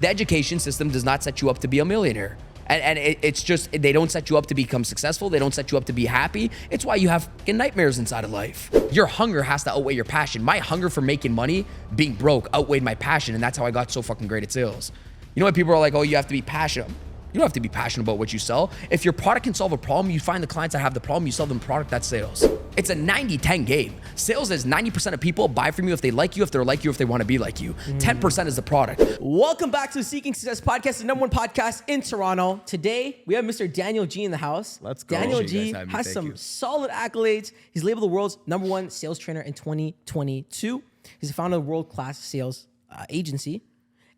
The education system does not set you up to be a millionaire. And it's just, they don't set you up to become successful. They don't set you up to be happy. It's why you have fucking nightmares inside of life. Your hunger has to outweigh your passion. My hunger for making money, being broke, outweighed my passion. And that's how I got so fucking great at sales. You know what people are like, oh, you have to be passionate. You don't have to be passionate about what you sell. If your product can solve a problem, you find the clients that have the problem, you sell them product, that's sales. It's a 90-10 game. Sales is 90% of people buy from you if they like you, if they're like you, if they want to be like you. 10% is the product. Welcome back to the Seeking Success Podcast, the #1 podcast in Toronto. Today, we have Mr. Daniel G in the house. Let's go. Daniel Appreciate you G guys having me. has Thank some you. solid accolades. He's labeled the world's #1 sales trainer in 2022. He's the founder of world-class sales agency,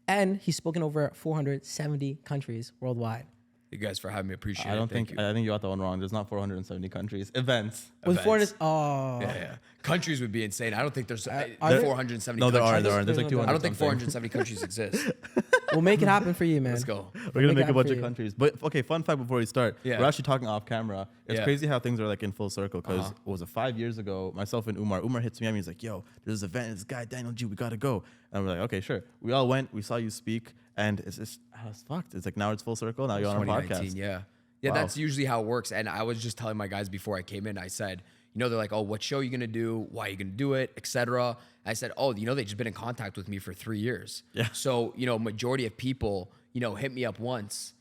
and he's spoken over 470 countries worldwide. You guys for having me. Appreciate it. I Thank you. think you got that one wrong. There's not 470 countries. Events. With Events. 400, oh, Yeah. Countries would be insane. I don't think there's there? 470 No, there are. countries. There are. There's like 200. I don't think something. 470 countries exist. we'll make it happen for you, man. Let's go. We're gonna make it a bunch for of you. countries. But okay, fun fact before we start. Yeah. We're actually talking off camera. It's Yeah. crazy how things are like in full circle. Because what was it, 5 years ago? Myself and Umar hits me up and he's like, "Yo, there's this event. This guy Daniel G. We gotta go." And we're like, "Okay, sure." We all went. We saw you speak, and it's just it's fucked. It's like now it's full circle. Now you're on a 2019, podcast. yeah. Yeah, Wow. that's usually how it works. And I was just telling my guys before I came in, I said, you know, they're like, oh, what show are you going to do? Why are you going to do it? Etc. I said, oh, you know, they've just been in contact with me for 3 years. Yeah. So, you know, majority of people, you know, hit me up once.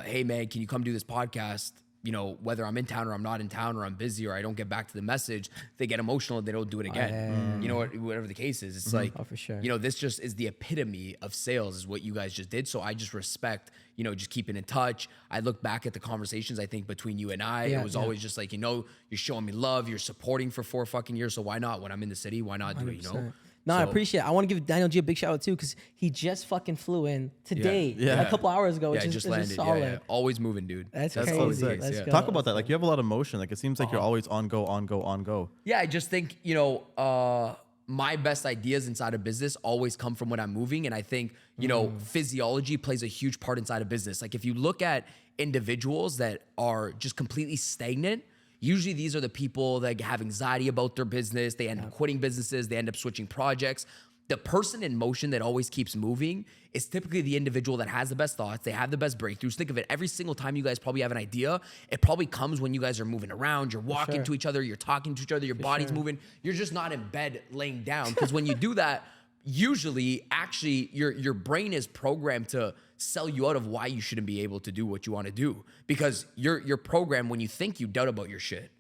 Hey, man, can you come do this podcast? You know, whether I'm in town or I'm not in town or I'm busy or I don't get back to the message, they get emotional and they don't do it again. You know, whatever the case is, it's like, Oh, for sure. you know, this just is the epitome of sales is what you guys just did. So I just respect, you know, just keeping in touch. I look back at the conversations, I think, between you and I, Yeah, it was always just like, you know, you're showing me love, you're supporting for 4 fucking years. So why not? When I'm in the city, why not do it, you know? 100%. No, I So- appreciate it. I want to give Daniel G a big shout out too, because he just fucking flew in today, Yeah. a couple hours ago, Yeah, which I is, just is landed. solid. Yeah. Always moving, dude. That's always crazy. the case, Let's yeah. go. Talk about that. Like you have a lot of motion. Like it seems like you're always on go. Yeah, I just think, you know, my best ideas inside of business always come from when I'm moving. And I think, you know, physiology plays a huge part inside of business. Like if you look at individuals that are just completely stagnant, usually these are the people that have anxiety about their business. They end up quitting businesses. They end up switching projects. The person in motion that always keeps moving is typically the individual that has the best thoughts. They have the best breakthroughs. Think of it. Every single time you guys probably have an idea, it probably comes when you guys are moving around. You're walking to each other. You're talking to each other. Your body's moving. You're just not in bed laying down. Because when you do that, usually, actually, your brain is programmed to sell you out of why you shouldn't be able to do what you want to do. Because you're programmed when you think you doubt about your shit.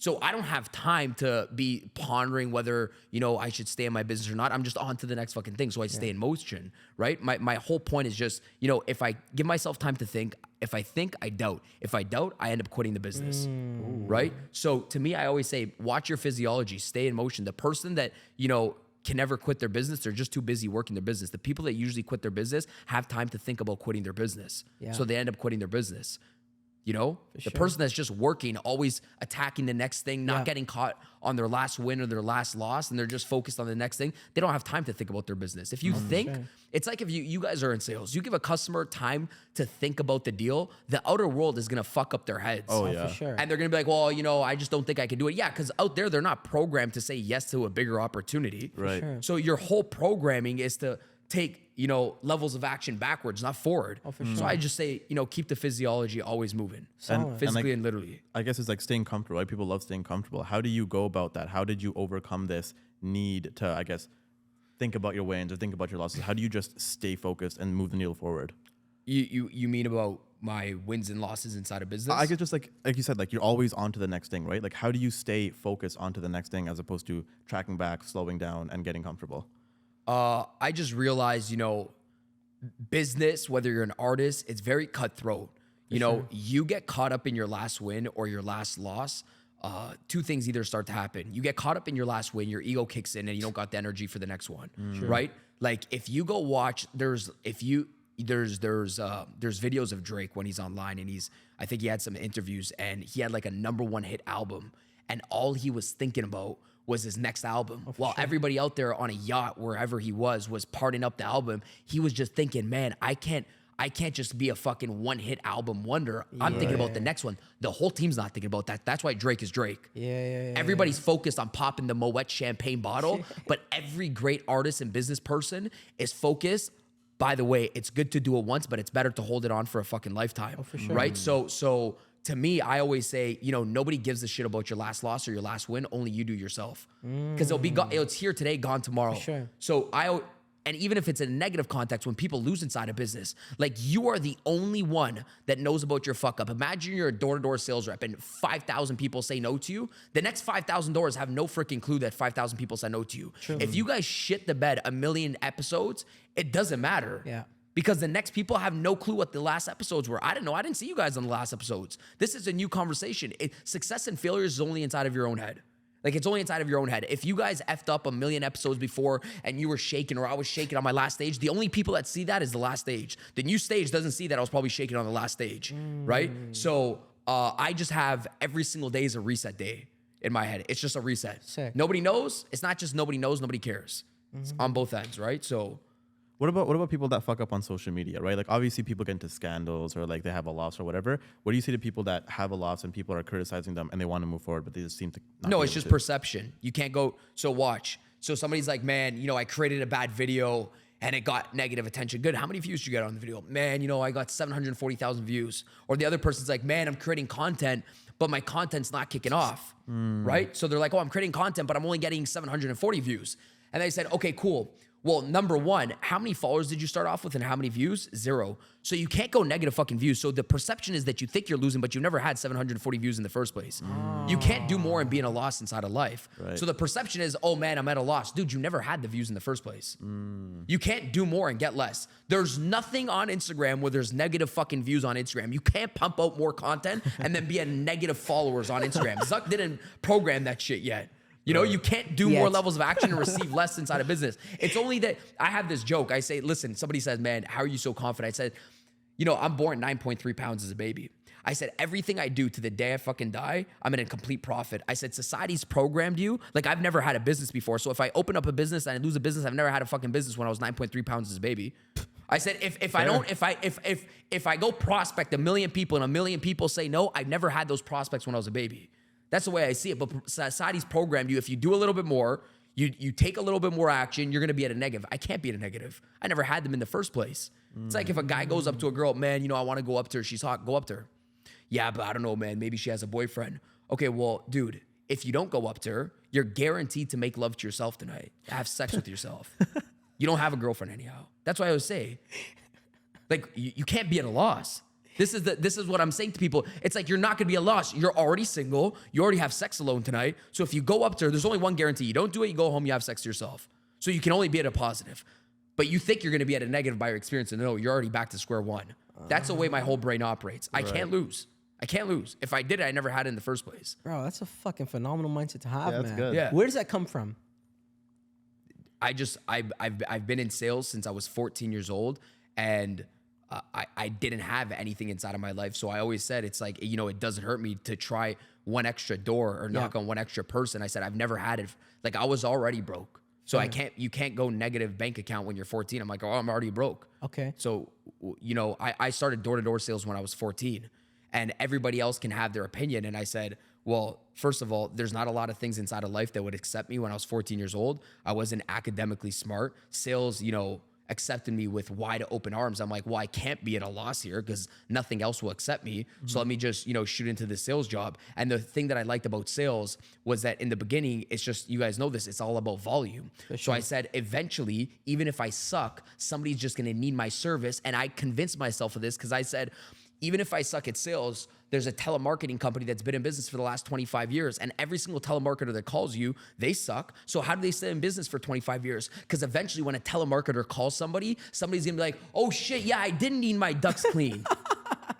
So I don't have time to be pondering whether, you know, I should stay in my business or not. I'm just on to the next fucking thing. So I stay in motion, right? My whole point is just, you know, if I give myself time to think, if I think, I doubt. If I doubt, I end up quitting the business, right? So to me, I always say, watch your physiology, stay in motion. The person that, you know, can never quit their business, they're just too busy working their business. The people that usually quit their business have time to think about quitting their business. Yeah. So they end up quitting their business. You know, the person that's just working, always attacking the next thing, not getting caught on their last win or their last loss, and they're just focused on the next thing. They don't have time to think about their business. If you think, it's like if you guys are in sales, you give a customer time to think about the deal, the outer world is going to fuck up their heads. Oh yeah. For sure. And they're going to be like, well, you know, I just don't think I can do it. Yeah, because out there, they're not programmed to say yes to a bigger opportunity. Right. sure. So your whole programming is to take, you know, levels of action backwards, not forward. for So I just say, you know, keep the physiology always moving, Solid. physically like- and literally. I guess it's like staying comfortable, right? People love staying comfortable. How do you go about that? How did you overcome this need to, I guess, think about your wins or think about your losses? How do you just stay focused and move the needle forward? You mean about my wins and losses inside of business? I guess just like you said, like you're always on to the next thing, right? Like how do you stay focused onto the next thing as opposed to tracking back, slowing down, and getting comfortable? I just realized, you know, business, whether you're an artist, it's very cutthroat. You know, you get caught up in your last win or your last loss. Two things either start to happen. You get caught up in your last win, your ego kicks in, and you don't got the energy for the next one, right? Like if you go watch, there's videos of Drake when he's online, and I think he had some interviews, and he had like a #1 hit album, and all he was thinking about was his next album. While everybody out there on a yacht, wherever he was partying up the album, he was just thinking, man, I can't just be a fucking one-hit album wonder. I'm thinking about the next one. The whole team's not thinking about that. That's why Drake is Drake. Yeah. Everybody's focused on popping the Moet champagne bottle, but every great artist and business person is focused by the way, it's good to do it once, but it's better to hold it on for a fucking lifetime. Oh, for sure. Right? So to me, I always say, nobody gives a shit about your last loss or your last win. Only you do yourself. Because it's here today, gone tomorrow. For sure. So and even if it's in a negative context, when people lose inside a business, like you are the only one that knows about your fuck up. Imagine you're a door-to-door sales rep and 5,000 people say no to you. The next 5,000 doors have no freaking clue that 5,000 people said no to you. True. If you guys shit the bed 1,000,000 episodes, it doesn't matter. Yeah. Because the next people have no clue what the last episodes were. I didn't know. I didn't see you guys on the last episodes. This is a new conversation. Success and failure is only inside of your own head. Like, it's only inside of your own head. If you guys effed up 1,000,000 episodes before and you were shaking or I was shaking on my last stage, the only people that see that is the last stage. The new stage doesn't see that I was probably shaking on the last stage, right? So I just have every single day is a reset day in my head. It's just a reset. Sick. Nobody knows. It's not just nobody knows, nobody cares. It's on both ends, right? So... What about people that fuck up on social media, right? Like, obviously people get into scandals or like they have a loss or whatever. What do you say to people that have a loss and people are criticizing them and they want to move forward, but they just seem to not No, be it's able just to? perception. You can't go, so watch. So somebody's like, man, I created a bad video and it got negative attention. Good. How many views did you get on the video? Man, I got 740,000 views. Or the other person's like, man, I'm creating content, but my content's not kicking off, right? So they're like, oh, I'm creating content, but I'm only getting 740 views. And they said, okay, cool. Well, number one, how many followers did you start off with and how many views? 0. So you can't go negative fucking views. So the perception is that you think you're losing, but you never had 740 views in the first place. You can't do more and be in a loss inside of life. Right. So the perception is, oh man, I'm at a loss. Dude, you never had the views in the first place. You can't do more and get less. There's nothing on Instagram where there's negative fucking views on Instagram. You can't pump out more content and then be at negative followers on Instagram. Zuck didn't program that shit yet. You can't do more levels of action and receive less inside a business. It's only that I have this joke. I say, listen, somebody says, man, how are you so confident? I said, I'm born 9.3 pounds as a baby. I said, everything I do to the day I fucking die, I'm in a complete profit. I said, society's programmed you. Like, I've never had a business before. So if I open up a business and I lose a business, I've never had a fucking business when I was 9.3 pounds as a baby. I said, if I go prospect 1,000,000 people and 1,000,000 people say no, I've never had those prospects when I was a baby. That's the way I see it. But society's programmed you. If you do a little bit more, you take a little bit more action, you're going to be at a negative. I can't be at a negative. I never had them in the first place. It's like if a guy goes up to a girl, man, I want to go up to her. She's hot. Go up to her. Yeah, but I don't know, man. Maybe she has a boyfriend. Okay, well, dude, if you don't go up to her, you're guaranteed to make love to yourself tonight. Have sex with yourself. You don't have a girlfriend anyhow. That's why I always say, like, you can't be at a loss. This is what I'm saying to people. It's like you're not gonna be a loss. You're already single. You already have sex alone tonight. So if you go up to her, there's only one guarantee. You don't do it, you go home, you have sex to yourself. So you can only be at a positive. But you think you're gonna be at a negative by your experience, and no, you're already back to square one. That's the way my whole brain operates. I can't lose. I can't lose. If I did it, I never had it in the first place. Bro, that's a fucking phenomenal mindset to have, Yeah, that's man. good. Yeah. Where does that come from? I've been in sales since I was 14 years old, and I didn't have anything inside of my life. So I always said, it's like, it doesn't hurt me to try one extra door or knock on one extra person. I said, I've never had it. Like, I was already broke. So you can't go negative bank account when you're 14. I'm like, oh, I'm already broke. Okay. So, I started door-to-door sales when I was 14, and everybody else can have their opinion. And I said, well, first of all, there's not a lot of things inside of life that would accept me when I was 14 years old. I wasn't academically smart. Sales, accepted me with wide open arms. I'm like, well, I can't be at a loss here because nothing else will accept me. So let me just, shoot into the sales job. And the thing that I liked about sales was that in the beginning, it's just, you guys know this, it's all about volume. So I said, eventually, even if I suck, somebody's just going to need my service. And I convinced myself of this because I said, even if I suck at sales, there's a telemarketing company that's been in business for the last 25 years. And every single telemarketer that calls you, they suck. So how do they stay in business for 25 years? Because eventually when a telemarketer calls somebody's going to be like, oh shit, yeah, I didn't need my ducks clean.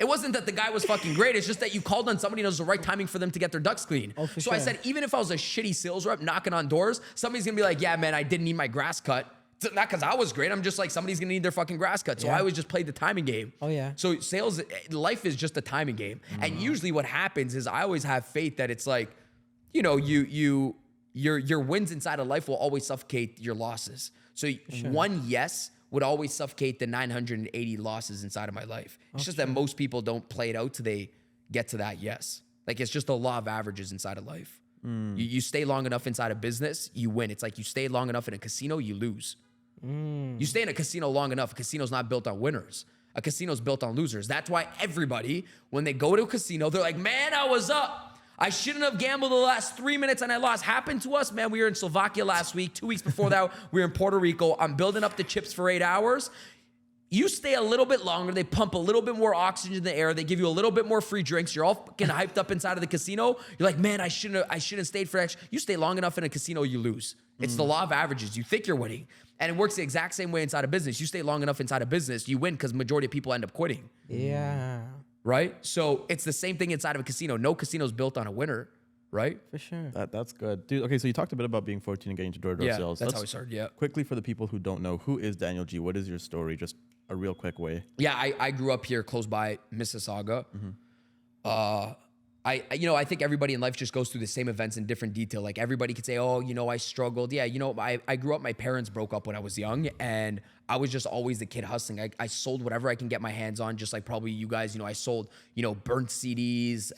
It wasn't that the guy was fucking great. It's just that you called on somebody and it was the right timing for them to get their ducks clean. Oh, for so sure. I said, even if I was a shitty sales rep knocking on doors, somebody's going to be like, yeah, man, I didn't need my grass cut. Not because I was great. I'm just like, somebody's going to need their fucking grass cut. So I always just played the timing game. Oh, yeah. So sales, life is just a timing game. And usually what happens is I always have faith that it's like, your wins inside of life will always suffocate your losses. So one yes would always suffocate the 980 losses inside of my life. It's just that most people don't play it out till they get to that yes. Like, it's just the law of averages inside of life. You stay long enough inside a business, you win. It's like you stay long enough in a casino, you lose. You stay in a casino long enough, a casino's not built on winners. A casino's built on losers. That's why everybody, when they go to a casino, they're like, man, I was up. I shouldn't have gambled the last 3 minutes and I lost. Happened to us, man. We were in Slovakia last week. 2 weeks before that, we were in Puerto Rico. I'm building up the chips for 8 hours. You stay a little bit longer. They pump a little bit more oxygen in the air. They give you a little bit more free drinks. You're all fucking hyped up inside of the casino. You're like, man, I shouldn't have stayed for that. You stay long enough in a casino, you lose. It's the law of averages. You think you're winning. And it works the exact same way inside of business. You stay long enough inside of business, you win because majority of people end up quitting. Yeah. Right? So it's the same thing inside of a casino. No casino is built on a winner, right? For sure. That's good. Dude, okay, so you talked a bit about being 14 and getting to door-to-door sales. That's how we started, yeah. Quickly, for the people who don't know, who is Daniel G? What is your story? Just a real quick way. Yeah, I grew up here close by Mississauga. I think everybody in life just goes through the same events in different detail. Like everybody could say, oh, I struggled. Yeah, I grew up, my parents broke up when I was young and I was just always the kid hustling. I sold whatever I can get my hands on, just like probably you guys, I sold, burnt CDs,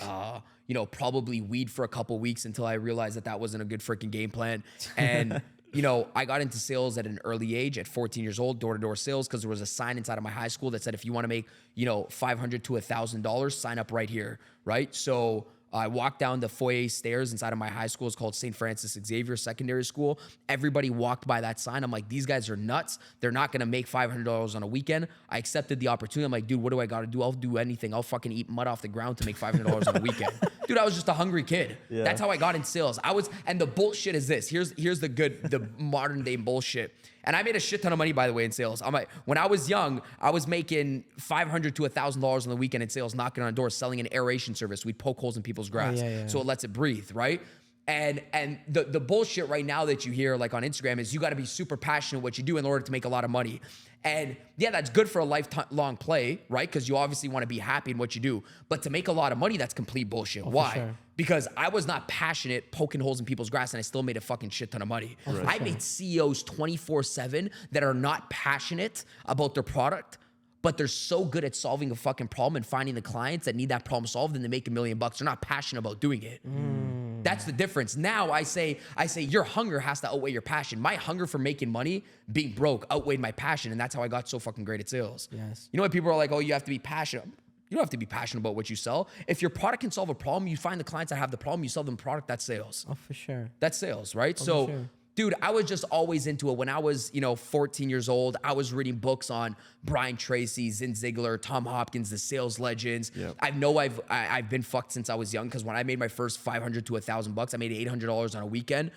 probably weed for a couple weeks until I realized that wasn't a good freaking game plan. And I got into sales at an early age, at 14 years old, door-to-door sales, because there was a sign inside of my high school that said, if you want to make, $500 to $1,000, sign up right here, right? So I walked down the foyer stairs inside of my high school. It's called St. Francis Xavier Secondary School. Everybody walked by that sign. I'm like, these guys are nuts. They're not going to make $500 on a weekend. I accepted the opportunity. I'm like, dude, what do I got to do? I'll do anything. I'll fucking eat mud off the ground to make $500 on a weekend. Dude, I was just a hungry kid. Yeah. That's how I got in sales. And the bullshit is this. Here's the modern day bullshit. And I made a shit ton of money, by the way, in sales. When I was young, I was making $500 to $1,000 on the weekend in sales, knocking on doors, selling an aeration service. We'd poke holes in people's grass, so it lets it breathe, right? And the bullshit right now that you hear like on Instagram is you got to be super passionate what you do in order to make a lot of money. And yeah, that's good for a lifelong play, right? Because you obviously want to be happy in what you do. But to make a lot of money, that's complete bullshit. Why? Sure. Because I was not passionate poking holes in people's grass and I still made a fucking shit ton of money. I made CEOs 24/7 that are not passionate about their product, but they're so good at solving a fucking problem and finding the clients that need that problem solved and they make $1 million. They're not passionate about doing it. That's the difference. Now I say your hunger has to outweigh your passion. My hunger for making money, being broke, outweighed my passion. And that's how I got so fucking great at sales. Yes. You know what people are like, oh, you have to be passionate. You don't have to be passionate about what you sell. If your product can solve a problem, you find the clients that have the problem, you sell them product, that's sales. Oh, for sure. That's sales, right? Dude, I was just always into it. When I was, 14 years old, I was reading books on Brian Tracy, Zig Ziglar, Tom Hopkins, the sales legends. Yep. I've been fucked since I was young because when I made my first $500 to $1,000, I made $800 on a weekend.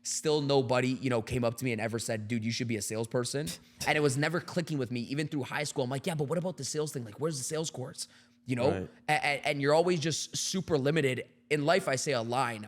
Still nobody, came up to me and ever said, dude, you should be a salesperson. And it was never clicking with me, even through high school. I'm like, yeah, but what about the sales thing? Like, where's the sales course? Right. And you're always just super limited. In life, I say a line.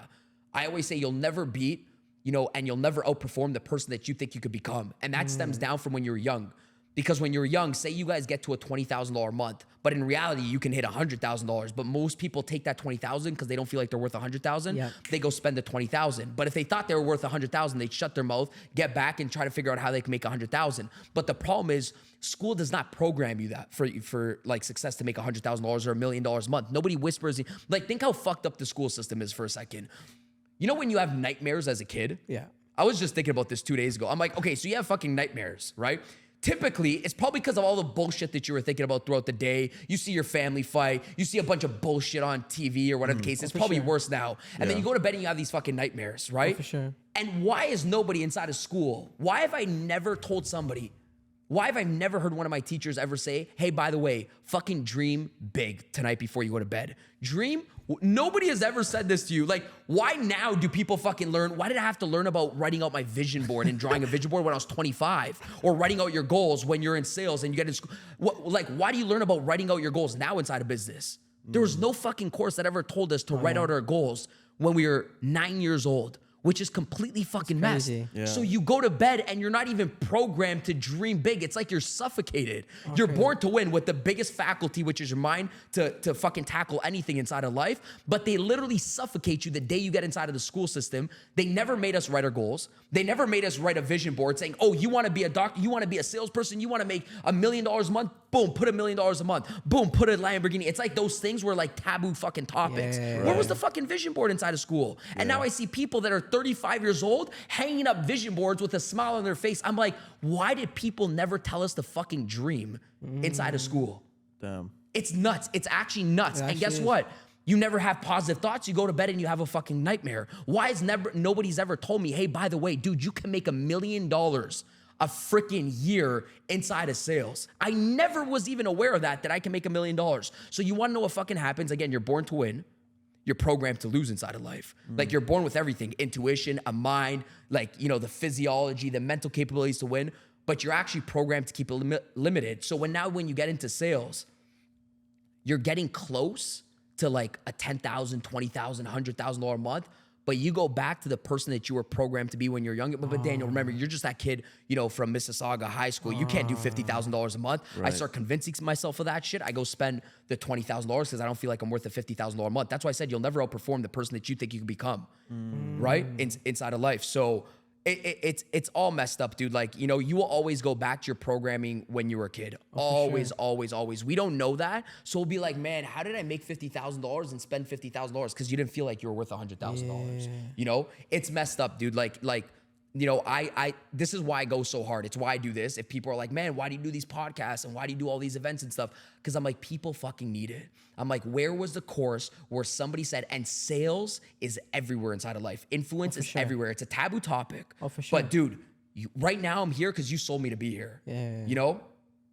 I always say you'll never beat, and you'll never outperform the person that you think you could become. And that stems down from when you're young. Because when you're young, say you guys get to a $20,000 a month, but in reality, you can hit $100,000. But most people take that $20,000 because they don't feel like they're worth $100,000. Yep. They go spend the $20,000. But if they thought they were worth $100,000, they'd shut their mouth, get back, and try to figure out how they can make $100,000. But the problem is, school does not program you that for like success to make $100,000 or $1 million a month. Nobody whispers. Like, think how fucked up the school system is for a second. You know when you have nightmares as a kid? Yeah. I was just thinking about this 2 days ago. I'm like, okay, so you have fucking nightmares, right? Typically, it's probably because of all the bullshit that you were thinking about throughout the day. You see your family fight. You see a bunch of bullshit on TV or whatever the case is. It's probably worse now. And then you go to bed and you have these fucking nightmares, right? Oh, for sure. And why is nobody inside of school? Why have I never told somebody? Why have I never heard one of my teachers ever say, hey, by the way, fucking dream big tonight before you go to bed? Dream? Nobody has ever said this to you. Like, why now do people fucking learn? Why did I have to learn about writing out my vision board and drawing a vision board when I was 25? Or writing out your goals when you're in sales and you get in school? Why do you learn about writing out your goals now inside of business? There was no fucking course that ever told us to write out our goals when we were 9 years old, which is completely fucking messed. Yeah. So you go to bed and you're not even programmed to dream big. It's like you're suffocated. Okay. You're born to win with the biggest faculty, which is your mind, to fucking tackle anything inside of life. But they literally suffocate you the day you get inside of the school system. They never made us write our goals. They never made us write a vision board saying, oh, you want to be a doctor, you want to be a salesperson, you want to make $1 million a month? Boom, put $1 million a month. Boom, put a Lamborghini. It's like those things were like taboo fucking topics. Yeah, right. Where was the fucking vision board inside of school? And now I see people that are 35 years old, hanging up vision boards with a smile on their face. I'm like, why did people never tell us to fucking dream inside of school? Damn. It's nuts. It's actually nuts. And guess what? You never have positive thoughts. You go to bed and you have a fucking nightmare. Why is nobody's ever told me, hey, by the way, dude, you can make $1 million a freaking year inside of sales. I never was even aware of that I can make $1 million. So you want to know what fucking happens? Again, you're born to win. You're programmed to lose inside of life. Like you're born with everything, intuition, a mind, like, the physiology, the mental capabilities to win, but you're actually programmed to keep it limited. So when you get into sales, you're getting close to like a $10,000, $20,000, $100,000 a month, but you go back to the person that you were programmed to be when you're younger. But Daniel, remember, you're just that kid, from Mississauga High School. You can't do $50,000 a month. Right. I start convincing myself of that shit. I go spend the $20,000 because I don't feel like I'm worth the $50,000 a month. That's why I said you'll never outperform the person that you think you can become, right? Inside of life. So it's all messed up, dude. Like, you will always go back to your programming when you were a kid. Always. We don't know that. So we'll be like, man, how did I make $50,000 and spend $50,000? Because you didn't feel like you were worth $100,000. It's messed up, dude. I this is why I go so hard. It's why I do this. If people are like, man, why do you do these podcasts and why do you do all these events and stuff? Because I'm like, people fucking need it. I'm like, where was the course where somebody said, and sales is everywhere inside of life. Influence is everywhere. It's a taboo topic. Oh, for sure. But dude, right now I'm here because you sold me to be here. Yeah.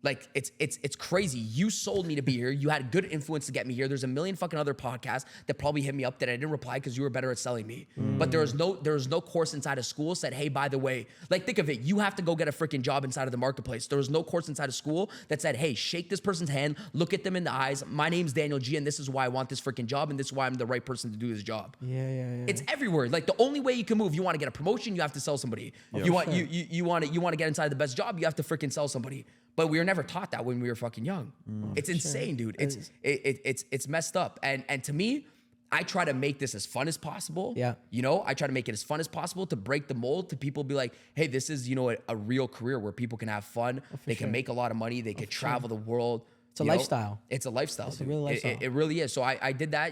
Like it's crazy. You sold me to be here. You had good influence to get me here. There's a million fucking other podcasts that probably hit me up that I didn't reply because you were better at selling me. But there was no course inside of school said, hey, by the way, like think of it. You have to go get a freaking job inside of the marketplace. There was no course inside of school that said, hey, shake this person's hand, look at them in the eyes. My name's Daniel G, and this is why I want this freaking job, and this is why I'm the right person to do this job. Yeah. It's everywhere. Like the only way you can move, you want to get a promotion, you have to sell somebody. You want to get inside the best job, you have to freaking sell somebody. But we were never taught that when we were fucking young. It's insane, dude. It's messed up. And to me, I try to make this as fun as possible. Yeah. I try to make it as fun as possible to break the mold, to people be like, hey, this is, a real career where people can have fun. They can make a lot of money. They can travel the world. It's a lifestyle. It's a lifestyle. It's a real lifestyle. It really is. So I did that,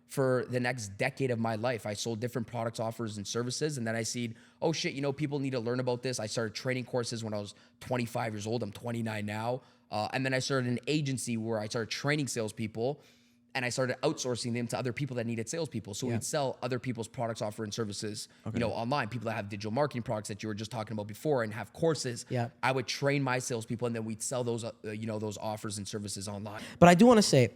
for the next decade of my life. I sold different products, offers, and services. And then I seen, oh shit, people need to learn about this. I started training courses when I was 25 years old. I'm 29 now. And then I started an agency where I started training salespeople, and I started outsourcing them to other people that needed salespeople. So we'd sell other people's products, offer, and services, online. People that have digital marketing products that you were just talking about before and have courses. Yeah. I would train my salespeople, and then we'd sell those, those offers and services online. But I do want to say,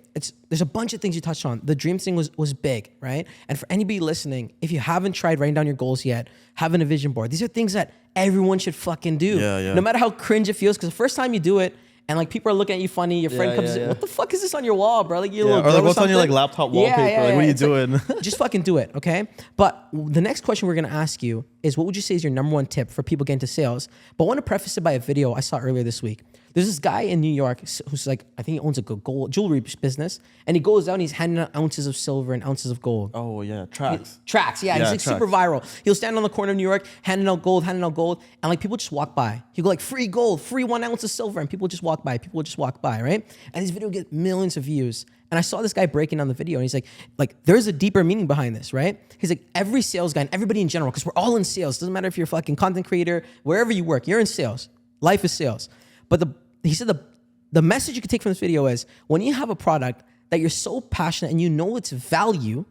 there's a bunch of things you touched on. The dream thing was big, right? And for anybody listening, if you haven't tried writing down your goals yet, having a vision board, these are things that everyone should fucking do. Yeah. No matter how cringe it feels, because the first time you do it, and like people are looking at you funny, your friend comes in, what the fuck is this on your wall, bro? Like you little girl or like what's something? on your like laptop wallpaper? Like what are you doing? Just fucking do it, okay? But the next question we're gonna ask you is, what would you say is your number one tip for people getting into sales? But I want to preface it by a video I saw earlier this week. There's this guy in New York who's like, I think he owns a gold jewelry business, and he goes out and he's handing out ounces of silver and ounces of gold. Oh yeah, tracks. He's like super viral. He'll stand on the corner of New York, handing out gold, and like people just walk by. He'll go like, free gold, free 1 ounce of silver, and people just walk by, right? And this video gets millions of views. And I saw this guy breaking down the video, and he's like, there's a deeper meaning behind this, right? He's like, every sales guy and everybody in general, because we're all in sales. Doesn't matter if you're a fucking content creator, wherever you work, you're in sales. Life is sales. But he said the message you can take from this video is, when you have a product that you're so passionate and you know its value,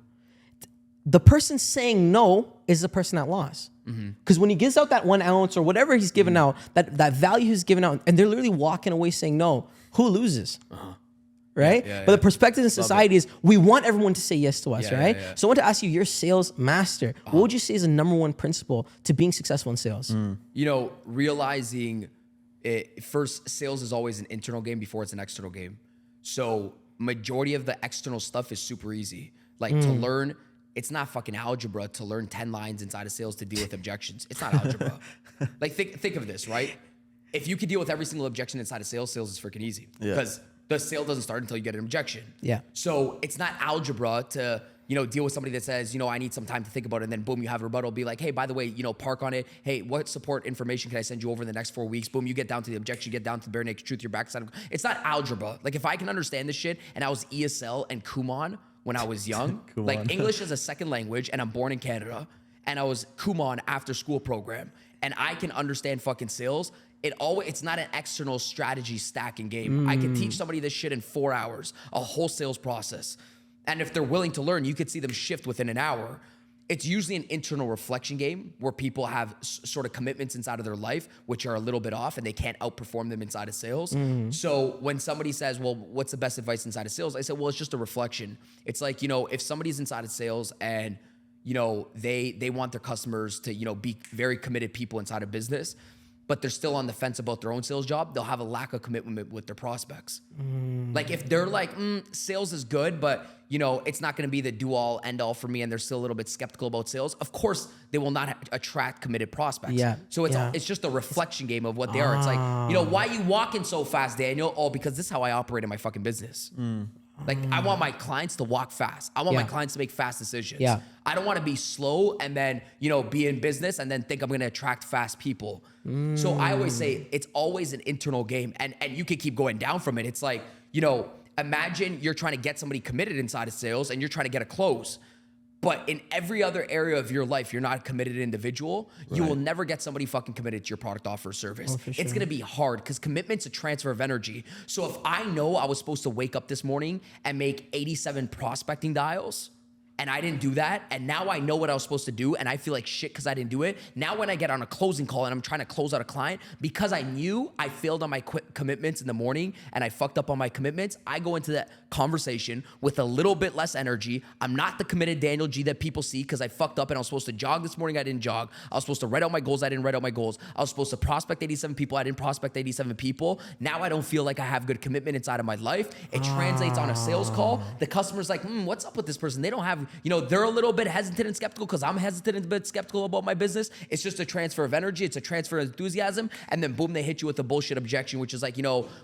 the person saying no is the person at loss. Because when he gives out that 1 ounce or whatever he's giving out, that value he's giving out, and they're literally walking away saying no, who loses? Right? But the perspective in society is, we want everyone to say yes to us, right? So I want to ask you, you're a sales master. What would you say is the number one principle to being successful in sales? Realizing first, sales is always an internal game before it's an external game. So majority of the external stuff is super easy. Like to learn, it's not fucking algebra to learn 10 lines inside of sales to deal with objections. It's not algebra. Like think of this, right? If you could deal with every single objection inside of sales is freaking easy. Because the sale doesn't start until you get an objection. Yeah. So it's not algebra to, deal with somebody that says, I need some time to think about it. And then boom, you have a rebuttal. Be like, hey, by the way, park on it. Hey, what support information can I send you over in the next 4 weeks? Boom, you get down to the objection, you get down to the bare naked truth, your backside. It's not algebra. Like if I can understand this shit, and I was ESL and Kumon when I was young, like English is a second language, and I'm born in Canada. and I was Kumon after school program and I can understand fucking sales, it's not an external strategy stacking game. I can teach somebody this shit in 4 hours, a whole sales process. And if they're willing to learn, you could see them shift within an hour. It's usually an internal reflection game where people have sort of commitments inside of their life, which are a little bit off and they can't outperform them inside of sales. So when somebody says, well, what's the best advice inside of sales? I say, well, it's just a reflection. It's like, if somebody's inside of sales and, they want their customers to, be very committed people inside of business, but they're still on the fence about their own sales job, they'll have a lack of commitment with their prospects. Like if they're like, sales is good, but it's not gonna be the do all end all for me, and they're still a little bit skeptical about sales, of course they will not attract committed prospects. Yeah. So it's just a reflection game of what they are. It's like, why are you walking so fast, Daniel? Oh, because this is how I operate in my fucking business. Like I want my clients to walk fast. I want my clients to make fast decisions. Yeah. I don't want to be slow and then, be in business and then think I'm going to attract fast people. So I always say it's always an internal game, and you can keep going down from it. It's like, imagine you're trying to get somebody committed inside of sales and you're trying to get a close. But in every other area of your life, you're not a committed individual. Right. You will never get somebody fucking committed to your product, offer, or service. Sure. It's gonna be hard because commitment's a transfer of energy. So if I know I was supposed to wake up this morning and make 87 prospecting dials, and I didn't do that, and now I know what I was supposed to do, and I feel like shit because I didn't do it. Now when I get on a closing call and I'm trying to close out a client, because I knew I failed on my commitments in the morning and I fucked up on my commitments, I go into that conversation with a little bit less energy. I'm not the committed Daniel G that people see because I fucked up and I was supposed to jog this morning, I didn't jog. I was supposed to write out my goals, I didn't write out my goals. I was supposed to prospect 87 people, I didn't prospect 87 people. Now I don't feel like I have good commitment inside of my life. It translates on a sales call. The customer's like, what's up with this person? They don't have, they're a little bit hesitant and skeptical because I'm hesitant and a bit skeptical about my business. It's just a transfer of energy. It's a transfer of enthusiasm. And then boom, they hit you with a bullshit objection, which is like,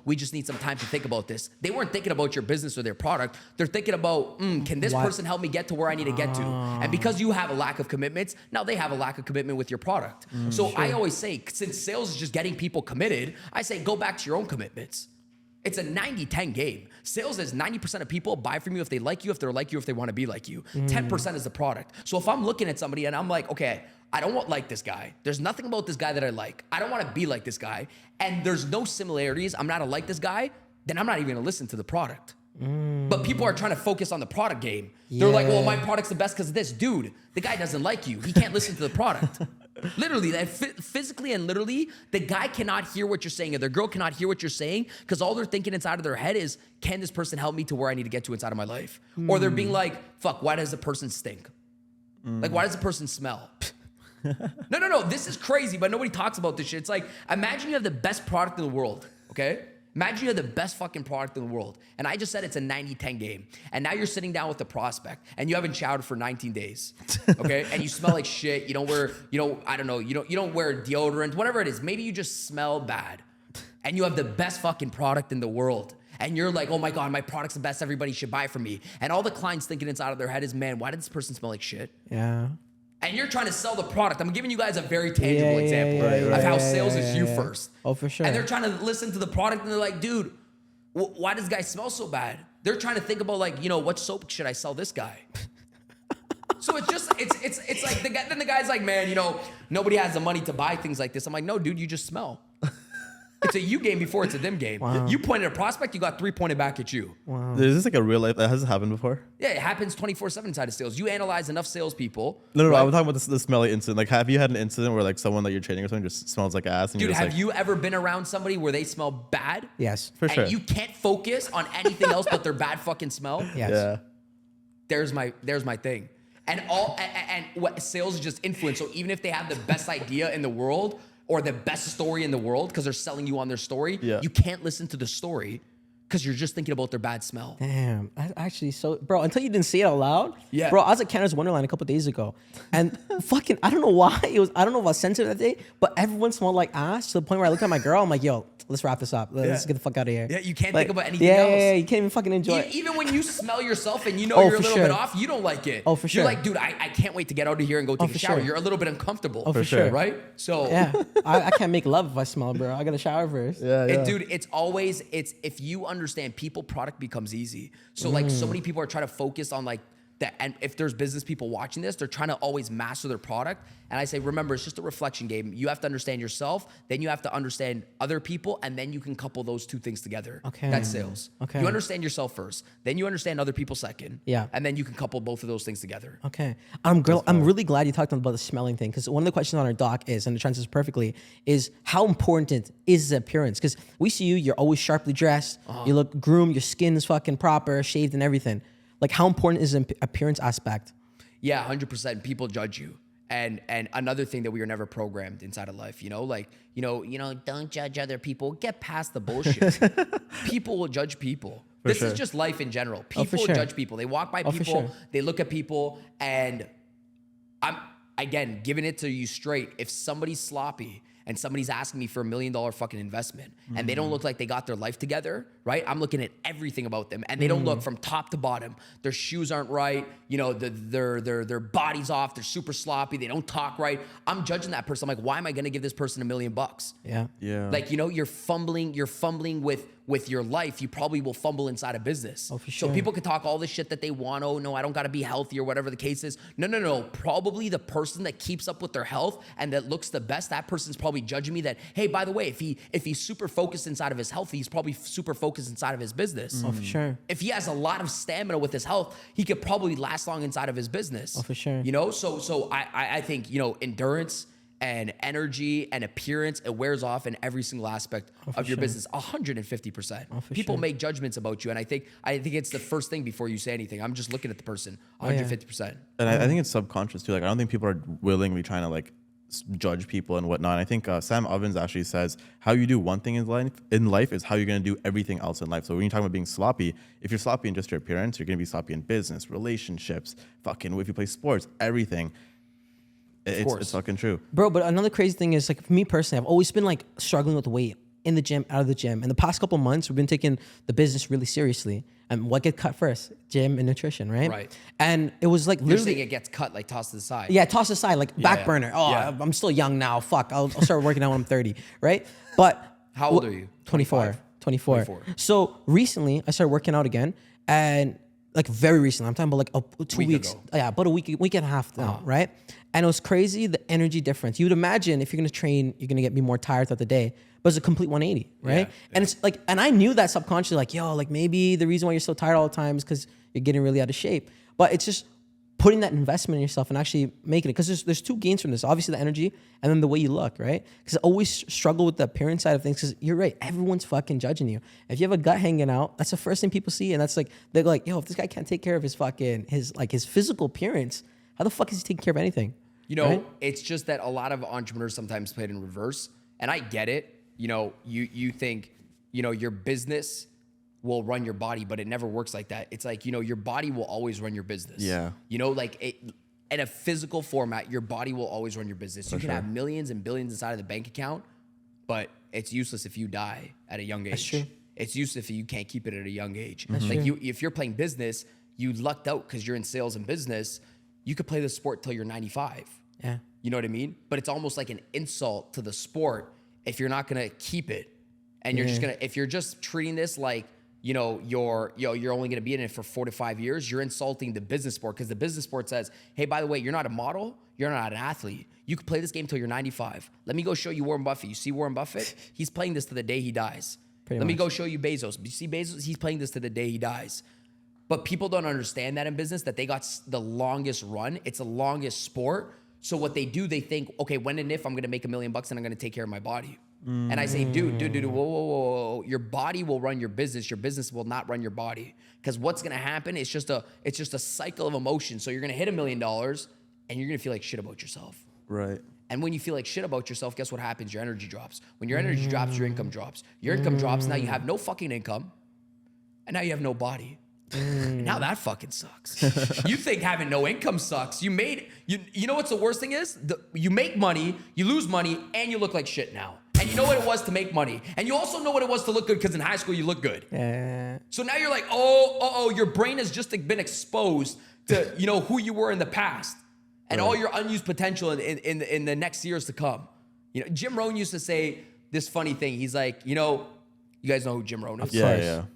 we just need some time to think about this. They weren't thinking about your business or their product. They're thinking about, can this person help me get to where I need to get to? And because you have a lack of commitments, now they have a lack of commitment with your product. So I always say, since sales is just getting people committed, I say, go back to your own commitments. It's a 90-10 game. Sales is 90% of people buy from you if they like you, if they're like you, if they want to be like you. 10% is the product. So if I'm looking at somebody and I'm like, okay, I don't like this guy. There's nothing about this guy that I like. I don't want to be like this guy. And there's no similarities. I'm not like this guy. Then I'm not even going to listen to the product. But people are trying to focus on the product game. They're like, well, my product's the best because of this. Dude, the guy doesn't like you. He can't listen to the product. Literally, physically and literally, the guy cannot hear what you're saying, or the girl cannot hear what you're saying, because all they're thinking inside of their head is, can this person help me to where I need to get to inside of my life? Or they're being like, fuck, why does the person stink? Like, why does the person smell? No, this is crazy, but nobody talks about this shit. It's like, imagine you have the best product in the world, okay? Imagine you have the best fucking product in the world. And I just said it's a 90-10 game. And now you're sitting down with the prospect and you haven't showered for 19 days. Okay? And you smell like shit. You don't wear, I don't know, you don't wear deodorant, whatever it is. Maybe you just smell bad. And you have the best fucking product in the world. And you're like, oh my God, my product's the best. Everybody should buy from me. And all the clients thinking inside of their head is, man, why did this person smell like shit? Yeah. And you're trying to sell the product. I'm giving you guys a very tangible example of how sales is you first. Oh, for sure. And they're trying to listen to the product and they're like, dude, why does this guy smell so bad? They're trying to think about like, what soap should I sell this guy? So it's just, it's like, then the guy's like, man, nobody has the money to buy things like this. I'm like, no, dude, you just smell. It's a you game before it's a them game. Wow. You pointed at a prospect, you got 3 pointed back at you. Wow. Is this like a real life? Has this happened before? Yeah, it happens 24/7 inside of sales. You analyze enough salespeople. No, right? I'm talking about the smelly incident. Like, have you had an incident where like someone that you're training or something just smells like ass? And dude, you're just have you ever been around somebody where they smell bad? Yes, for sure. And you can't focus on anything else but their bad fucking smell? Yes. Yeah. There's my thing. And what sales is just influence. So even if they have the best idea in the world, or the best story in the world, because they're selling you on their story, you can't listen to the story because you're just thinking about their bad smell. Damn, actually, bro, until you didn't say it out loud, yeah. Bro, I was at Canada's Wonderland a couple days ago, and fucking, I don't know why, I don't know if I was sensitive that day, but everyone smelled like ass to the point where I looked at my girl, I'm like, yo, let's wrap this up. Let's get the fuck out of here. Yeah, you can't think about anything else. Yeah, you can't even fucking enjoy it. Even when you smell yourself and you're a little bit off, you don't like it. Oh, for sure. You're like, dude, I can't wait to get out of here and go take a shower. Sure. You're a little bit uncomfortable. Oh, for sure. Right? So yeah, I can't make love if I smell, bro. I gotta shower first. Yeah. Dude, it's if you understand people, product becomes easy. So like so many people are trying to focus on like that, and if there's business people watching this, they're trying to always master their product. And I say, remember, it's just a reflection game. You have to understand yourself, then you have to understand other people, and then you can couple those two things together. Okay. That's sales. Okay. You understand yourself first, then you understand other people second. Yeah. And then you can couple both of those things together. Okay. I'm really glad you talked about the smelling thing, because one of the questions on our doc is, and it translates perfectly, is how important is the appearance? Because we see you're always sharply dressed, you look groomed, your skin is fucking proper, shaved and everything. Like, how important is the appearance aspect? Yeah, 100%. People judge you. And another thing that we are never programmed inside of life, don't judge other people. Get past the bullshit. People will judge people. This is just life in general. People judge people. They walk by people, they look at people, and I'm, again, giving it to you straight. If somebody's sloppy and somebody's asking me for $1 million fucking investment and they don't look like they got their life together, right? I'm looking at everything about them, and they don't look from top to bottom. Their shoes aren't right. Their body's off. They're super sloppy. They don't talk right. I'm judging that person. I'm like, why am I going to give this person $1 million? Yeah. Yeah. Like, you're fumbling with your life. You probably will fumble inside a business. Oh, for sure. So people can talk all the shit that they want. Oh no, I don't got to be healthy or whatever the case is. No. Probably the person that keeps up with their health and that looks the best, that person's probably judging me that, hey, by the way, if he's super focused inside of his health, he's probably super focused inside of his business. Oh, for sure. If he has a lot of stamina with his health, he could probably last long inside of his business. Oh, for sure. So I think, endurance and energy and appearance, it wears off in every single aspect of your business, 150%. People make judgments about you, and I think it's the first thing before you say anything. I'm just looking at the person, 150%. And I think it's subconscious too. Like, I don't think people are willingly trying to like judge people and whatnot. And I think Sam Ovens actually says how you do one thing in life is how you're going to do everything else in life. So when you're talking about being sloppy, if you're sloppy in just your appearance, you're going to be sloppy in business, relationships, fucking if you play sports, everything. It's fucking true. Bro, but another crazy thing is, like, for me personally, I've always been like struggling with weight in the gym, out of the gym. And the past couple months, we've been taking the business really seriously. And what get cut first? Gym and nutrition, right? Right. And it was like You're literally, saying it gets cut, like tossed to the side. yeah, toss aside, like back burner. Oh, Yeah. I'm still young now. Fuck, I'll start working out when I'm 30, right? But How old are you? 24. 24. 24. So recently, I started working out again, and like very recently, I'm talking about like 2 Week weeks. ago. Yeah, about a week and a half now, right? And it was crazy, the energy difference. You would imagine if you're gonna train, you're gonna be more tired throughout the day, but it's a complete 180, right? Yeah, And it's like, and I knew that subconsciously, like, yo, like maybe the reason why you're so tired all the time is because you're getting really out of shape. But it's just putting that investment in yourself and actually making it, because there's two gains from this. Obviously the energy and then the way you look, right? Because I always struggle with the appearance side of things, because you're right, everyone's fucking judging you. If you have a gut hanging out, that's the first thing people see, and that's like, they're like, yo, if this guy can't take care of his fucking, his physical appearance, how the fuck is he taking care of anything? Right? It's just that a lot of entrepreneurs sometimes play it in reverse, and I get it. You think, your business will run your body, but it never works like that. It's like, your body will always run your business. Yeah. In a physical format, your body will always run your business. You can have millions and billions inside of the bank account, but it's useless if you die at a young age. That's true. It's useless if you can't keep it at a young age. That's Like true. if you're playing business, you lucked out because you're in sales and business. You could play the sport till you're 95. Yeah. You know what I mean? But it's almost like an insult to the sport if you're not gonna keep it, and you're just gonna, if you're just treating this like, you're only gonna be in it for 4 to 5 years, you're insulting the business sport, because the business sport says, hey, by the way, you're not a model, you're not an athlete. You can play this game till you're 95. Let me go show you Warren Buffett. You see Warren Buffett? He's playing this to the day he dies. Let me go show you Bezos. You see Bezos? He's playing this to the day he dies. But people don't understand that in business, that they got the longest run. It's the longest sport. So what they do, they think, okay, when and if I'm gonna make $1 million and I'm gonna take care of my body. And I say, dude, whoa. Your body will run your business will not run your body. Because what's gonna happen, it's just a cycle of emotion. So you're gonna hit $1 million and you're gonna feel like shit about yourself. Right. And when you feel like shit about yourself, guess what happens? Your energy drops. When your energy drops, your income drops. Your income drops, now you have no fucking income, and now you have no body. Now that fucking sucks. You think having no income sucks. You know what's the worst thing is? You make money, you lose money, and you look like shit now. And you know what it was to make money. And you also know what it was to look good, because in high school you look good. So now you're like, your brain has just been exposed to who you were in the past. And all your unused potential in the next years to come. Jim Rohn used to say this funny thing. He's like, you guys know who Jim Rohn is? Yeah.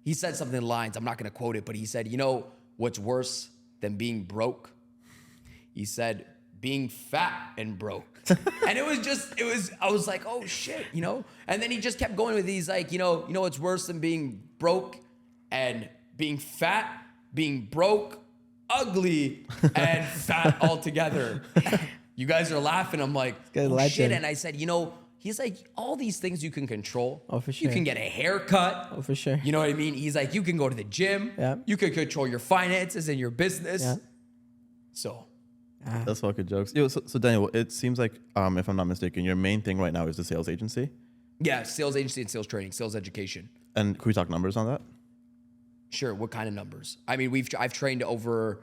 He said something in lines, I'm not gonna quote it, but he said, what's worse than being broke. He said, being fat and broke. And I was like, oh shit, you know? And then he just kept going with these like, you know what's worse than being broke and being fat, being broke, ugly, and fat all together. You guys are laughing. I'm like, oh shit. And I said, he's like, all these things you can control. Oh, for sure. You can get a haircut. Oh, for sure. You know what I mean? He's like, you can go to the gym. Yeah. You can control your finances and your business. Yeah. So. That's fucking jokes. Yo, so Daniel, it seems like, if I'm not mistaken, your main thing right now is the sales agency. Yeah, sales agency and sales training, sales education. And can we talk numbers on that? Sure. What kind of numbers? I mean, I've trained over,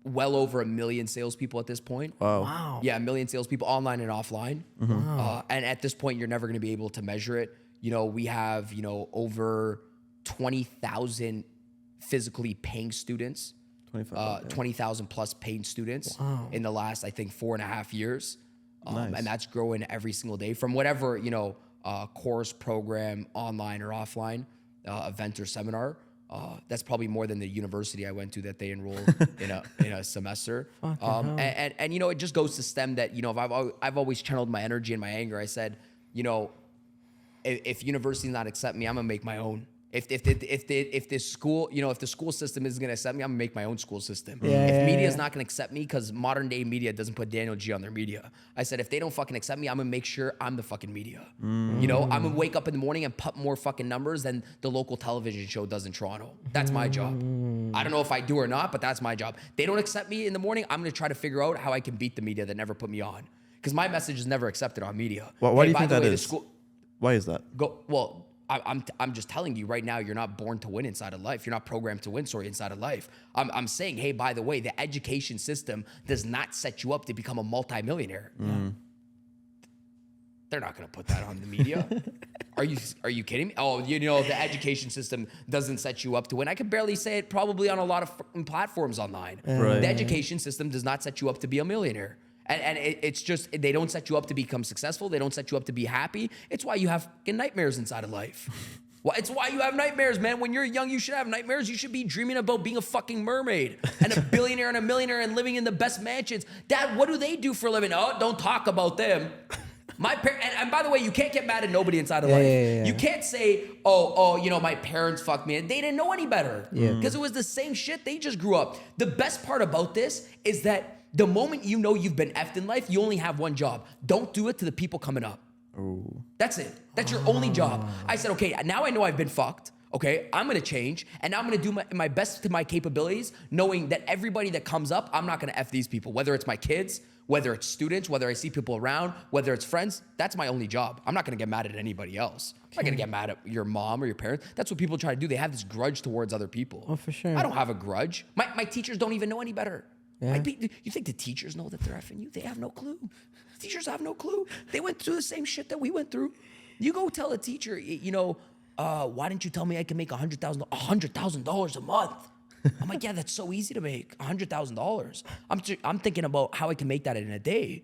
well over 1 million salespeople at this point. Wow. Yeah, 1 million salespeople online and offline. Wow. And at this point, you're never going to be able to measure it. We have, over 20,000 physically paying students. 20,000 plus paying students in the last, I think, 4.5 years. Nice. And that's growing every single day from whatever, course, program, online or offline, event or seminar. That's probably more than the university I went to that they enrolled in a semester. And it just goes to stem that, I've always channeled my energy and my anger. I said, if university's not accept me, I'm gonna make my own. If the school system isn't gonna accept me, I'm gonna make my own school system. If media is not gonna accept me, because modern day media doesn't put Daniel G on their media. I said, if they don't fucking accept me, I'm gonna make sure I'm the fucking media. I'm gonna wake up in the morning and put more fucking numbers than the local television show does in Toronto. That's my job. I don't know if I do or not, but that's my job. They don't accept me in the morning, I'm gonna try to figure out how I can beat the media that never put me on. Because my message is never accepted on media. Why do you think that is? Why is that? I'm just telling you right now, you're not born to win inside of life. You're not programmed to win, inside of life. I'm saying, hey, by the way, the education system does not set you up to become a multimillionaire. They're not going to put that on the media. Are you kidding me? Oh, the education system doesn't set you up to win. I could barely say it probably on a lot of platforms online. Right. The education system does not set you up to be a millionaire. And it's just, they don't set you up to become successful. They don't set you up to be happy. It's why you have fucking nightmares inside of life. Well, it's why you have nightmares, man. When you're young, you should have nightmares. You should be dreaming about being a fucking mermaid and a billionaire and a millionaire and living in the best mansions. Dad, what do they do for a living? Oh, don't talk about them. My and by the way, you can't get mad at nobody inside of life. Yeah. You can't say, oh, my parents fucked me. They didn't know any better. Because it was the same shit. They just grew up. The best part about this is that the moment you know you've been effed in life, you only have one job. Don't do it to the people coming up. Ooh. That's it. That's your only job. I said, okay, now I know I've been fucked. Okay, I'm gonna change, and now I'm gonna do my best to my capabilities, knowing that everybody that comes up, I'm not gonna F these people, whether it's my kids, whether it's students, whether I see people around, whether it's friends. That's my only job. I'm not gonna get mad at anybody else. I'm not gonna get mad at your mom or your parents. That's what people try to do. They have this grudge towards other people. Oh, for sure. I don't have a grudge. My teachers don't even know any better. Yeah. You think the teachers know that they're effing you? They have no clue. Teachers have no clue. They went through the same shit that we went through. You go tell a teacher, why didn't you tell me I can make $100,000 a month? I'm like, yeah, that's so easy to make $100,000. I'm thinking about how I can make that in a day.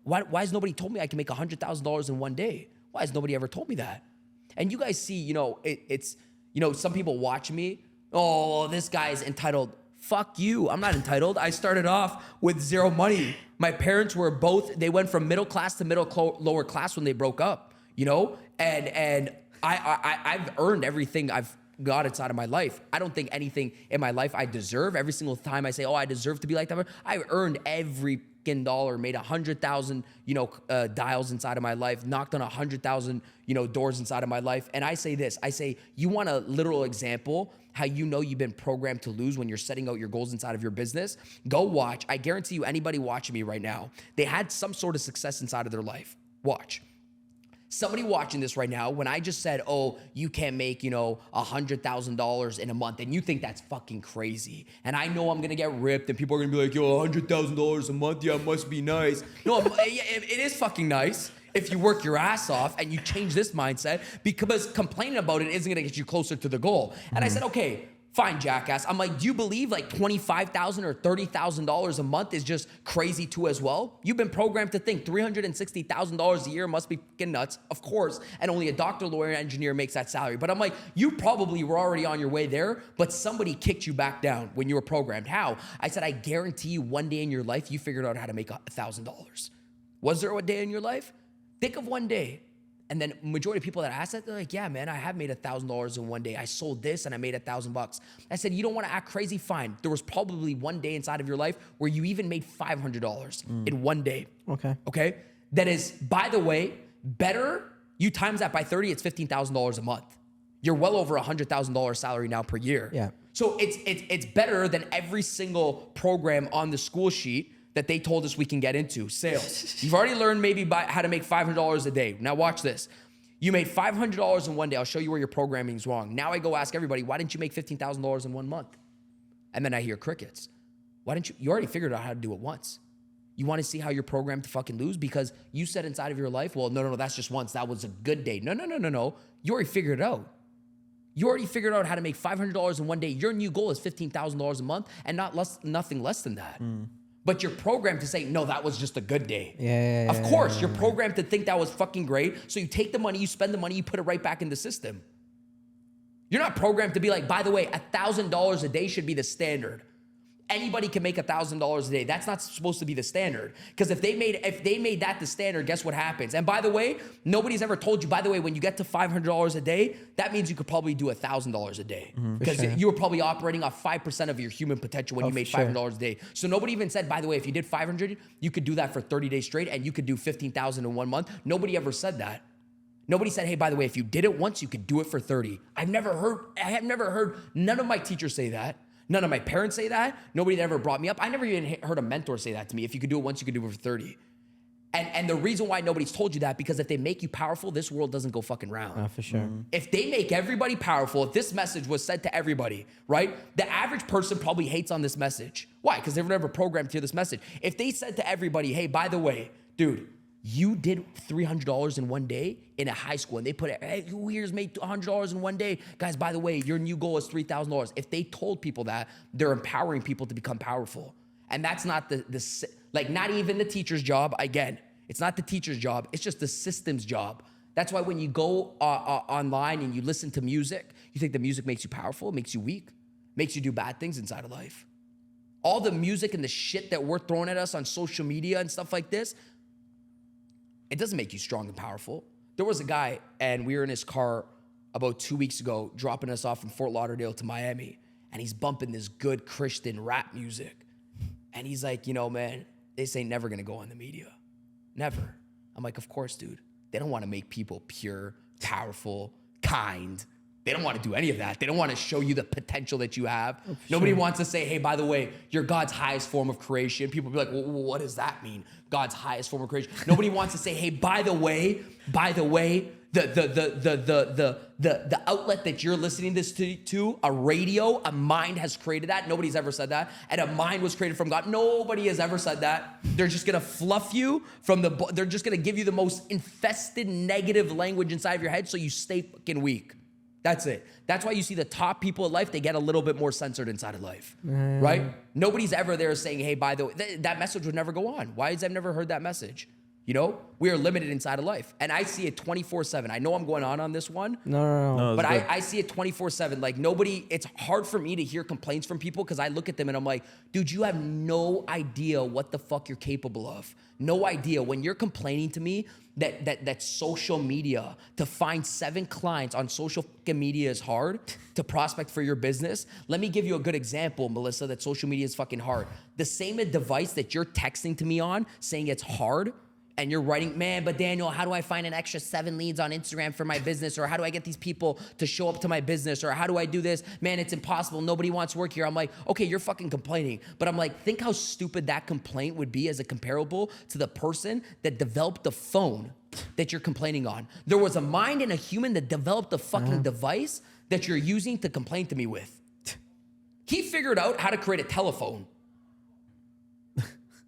Why has nobody told me I can make $100,000 in one day? Why has nobody ever told me that? And you guys see, it's some people watch me. Oh, this guy's entitled. Fuck you. I'm not entitled. I started off with zero money. My parents were they went from middle class to lower class when they broke up, and I've earned everything I've got inside of my life. I don't think anything in my life I deserve. Every single time I say, oh, I deserve to be like that, I've earned every dollar, made 100,000, dials inside of my life, knocked on 100,000, doors inside of my life. And I say this, you want a literal example how you've been programmed to lose when you're setting out your goals inside of your business? Go watch. I guarantee you, anybody watching me right now, they had some sort of success inside of their life. Watch. Somebody watching this right now, when I just said, oh, you can't make, $100,000 in a month, and you think that's fucking crazy. And I know I'm going to get ripped, and people are going to be like, yo, $100,000 a month? Yeah, it must be nice. No, it is fucking nice if you work your ass off and you change this mindset, because complaining about it isn't going to get you closer to the goal. And I said, okay, Fine, jackass. I'm like, do you believe like $25,000 or $30,000 a month is just crazy too as well? You've been programmed to think $360,000 a year must be fucking nuts, of course, and only a doctor, lawyer, and engineer makes that salary. But I'm like, you probably were already on your way there, but somebody kicked you back down when you were programmed. How? I said, I guarantee you one day in your life, you figured out how to make $1,000. Was there a day in your life? Think of one day. And then majority of people that ask that, they're like, yeah, man, I have made $1,000 in one day. I sold this and I made $1,000. I said, you don't want to act crazy? Fine. There was probably one day inside of your life where you even made $500 in one day. Okay. That is, by the way, better. You times that by 30, it's $15,000 a month. You're well over $100,000 salary now per year. Yeah. So it's better than every single program on the school sheet that they told us we can get into. Sales. You've already learned maybe how to make $500 a day. Now watch this. You made $500 in one day. I'll show you where your programming is wrong. Now I go ask everybody, why didn't you make $15,000 in 1 month? And then I hear crickets. Why didn't you already figured out how to do it once. You want to see how you're programmed to fucking lose because you said inside of your life, well, no, that's just once. That was a good day. No. You already figured it out. You already figured out how to make $500 in one day. Your new goal is $15,000 a month and nothing less than that. But you're programmed to say, no, that was just a good day. Yeah. Of course, you're programmed to think that was fucking great. So you take the money, you spend the money, you put it right back in the system. You're not programmed to be like, by the way, $1,000 a day should be the standard. Anybody can make $1,000 a day. That's not supposed to be the standard. Because if they made that the standard, guess what happens? And by the way, nobody's ever told you, by the way, when you get to $500 a day, that means you could probably do $1,000 a day. Because you were probably operating off 5% of your human potential when you made $500 a day. So nobody even said, by the way, if you did 500, you could do that for 30 days straight and you could do 15,000 in 1 month. Nobody ever said that. Nobody said, hey, by the way, if you did it once, you could do it for 30. I have never heard none of my teachers say that. None of my parents say that. Nobody that ever brought me up. I never even heard a mentor say that to me. If you could do it once, you could do it for 30. And the reason why nobody's told you that, because if they make you powerful, this world doesn't go fucking round. For sure. If they make everybody powerful, if this message was said to everybody, right? The average person probably hates on this message. Why? Because they've never programmed to hear this message. If they said to everybody, hey, by the way, dude, you did $300 in one day in a high school, and they put it, hey, who here's made $100 in one day? Guys, by the way, your new goal is $3,000. If they told people that, they're empowering people to become powerful. And that's not not even the teacher's job. Again, it's not the teacher's job. It's just the system's job. That's why when you go online and you listen to music, you think the music makes you powerful, it makes you weak, makes you do bad things inside of life. All the music and the shit that we're throwing at us on social media and stuff like this, it doesn't make you strong and powerful. There was a guy, and we were in his car about 2 weeks ago, dropping us off from Fort Lauderdale to Miami, and he's bumping this good Christian rap music. And he's like, man, this ain't never gonna go on the media. Never. I'm like, of course, dude. They don't wanna make people pure, powerful, kind. They don't want to do any of that. They don't want to show you the potential that you have. Nobody wants to say, hey, by the way, you're God's highest form of creation. People be like, well, what does that mean? God's highest form of creation. Nobody wants to say, hey, by the way, the outlet that you're listening this to, a radio, a mind has created that. Nobody's ever said that. And a mind was created from God. Nobody has ever said that. They're just going to fluff you they're just going to give you the most infested negative language inside of your head so you stay fucking weak. That's it. That's why you see the top people in life, they get a little bit more censored inside of life, right? Nobody's ever there saying, hey, by the way, that message would never go on. Why has I've never heard that message? We are limited inside of life. And I see it 24/7. I know I'm going on this one. No. But I see it 24/7. Like it's hard for me to hear complaints from people because I look at them and I'm like, dude, you have no idea what the fuck you're capable of. No idea. When you're complaining to me that social media, to find 7 clients on social media is hard to prospect for your business. Let me give you a good example, Melissa, that social media is fucking hard. The same device that you're texting to me on saying it's hard, and you're writing, man, but Daniel, how do I find an extra 7 leads on Instagram for my business? Or how do I get these people to show up to my business? Or how do I do this? Man, it's impossible. Nobody wants to work here. I'm like, okay, you're fucking complaining. But I'm like, think how stupid that complaint would be as a comparable to the person that developed the phone that you're complaining on. There was a mind and a human that developed the fucking device that you're using to complain to me with. He figured out how to create a telephone.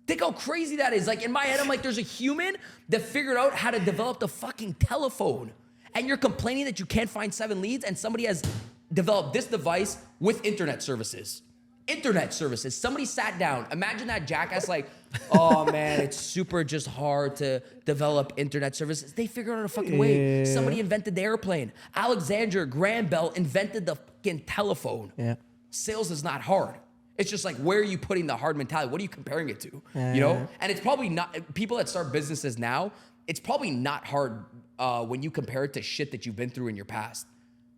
Think how crazy that is. Like in my head, I'm like, there's a human that figured out how to develop the fucking telephone. And you're complaining that you can't find 7 leads and somebody has developed this device with internet services. Internet services. Somebody sat down. Imagine that jackass like, oh man, it's super just hard to develop internet services. They figured out a fucking way. Somebody invented the airplane. Alexander Graham Bell invented the fucking telephone. Yeah. Sales is not hard. It's just like, where are you putting the hard mentality? What are you comparing it to? You know? And it's probably not, people that start businesses now, it's probably not hard when you compare it to shit that you've been through in your past.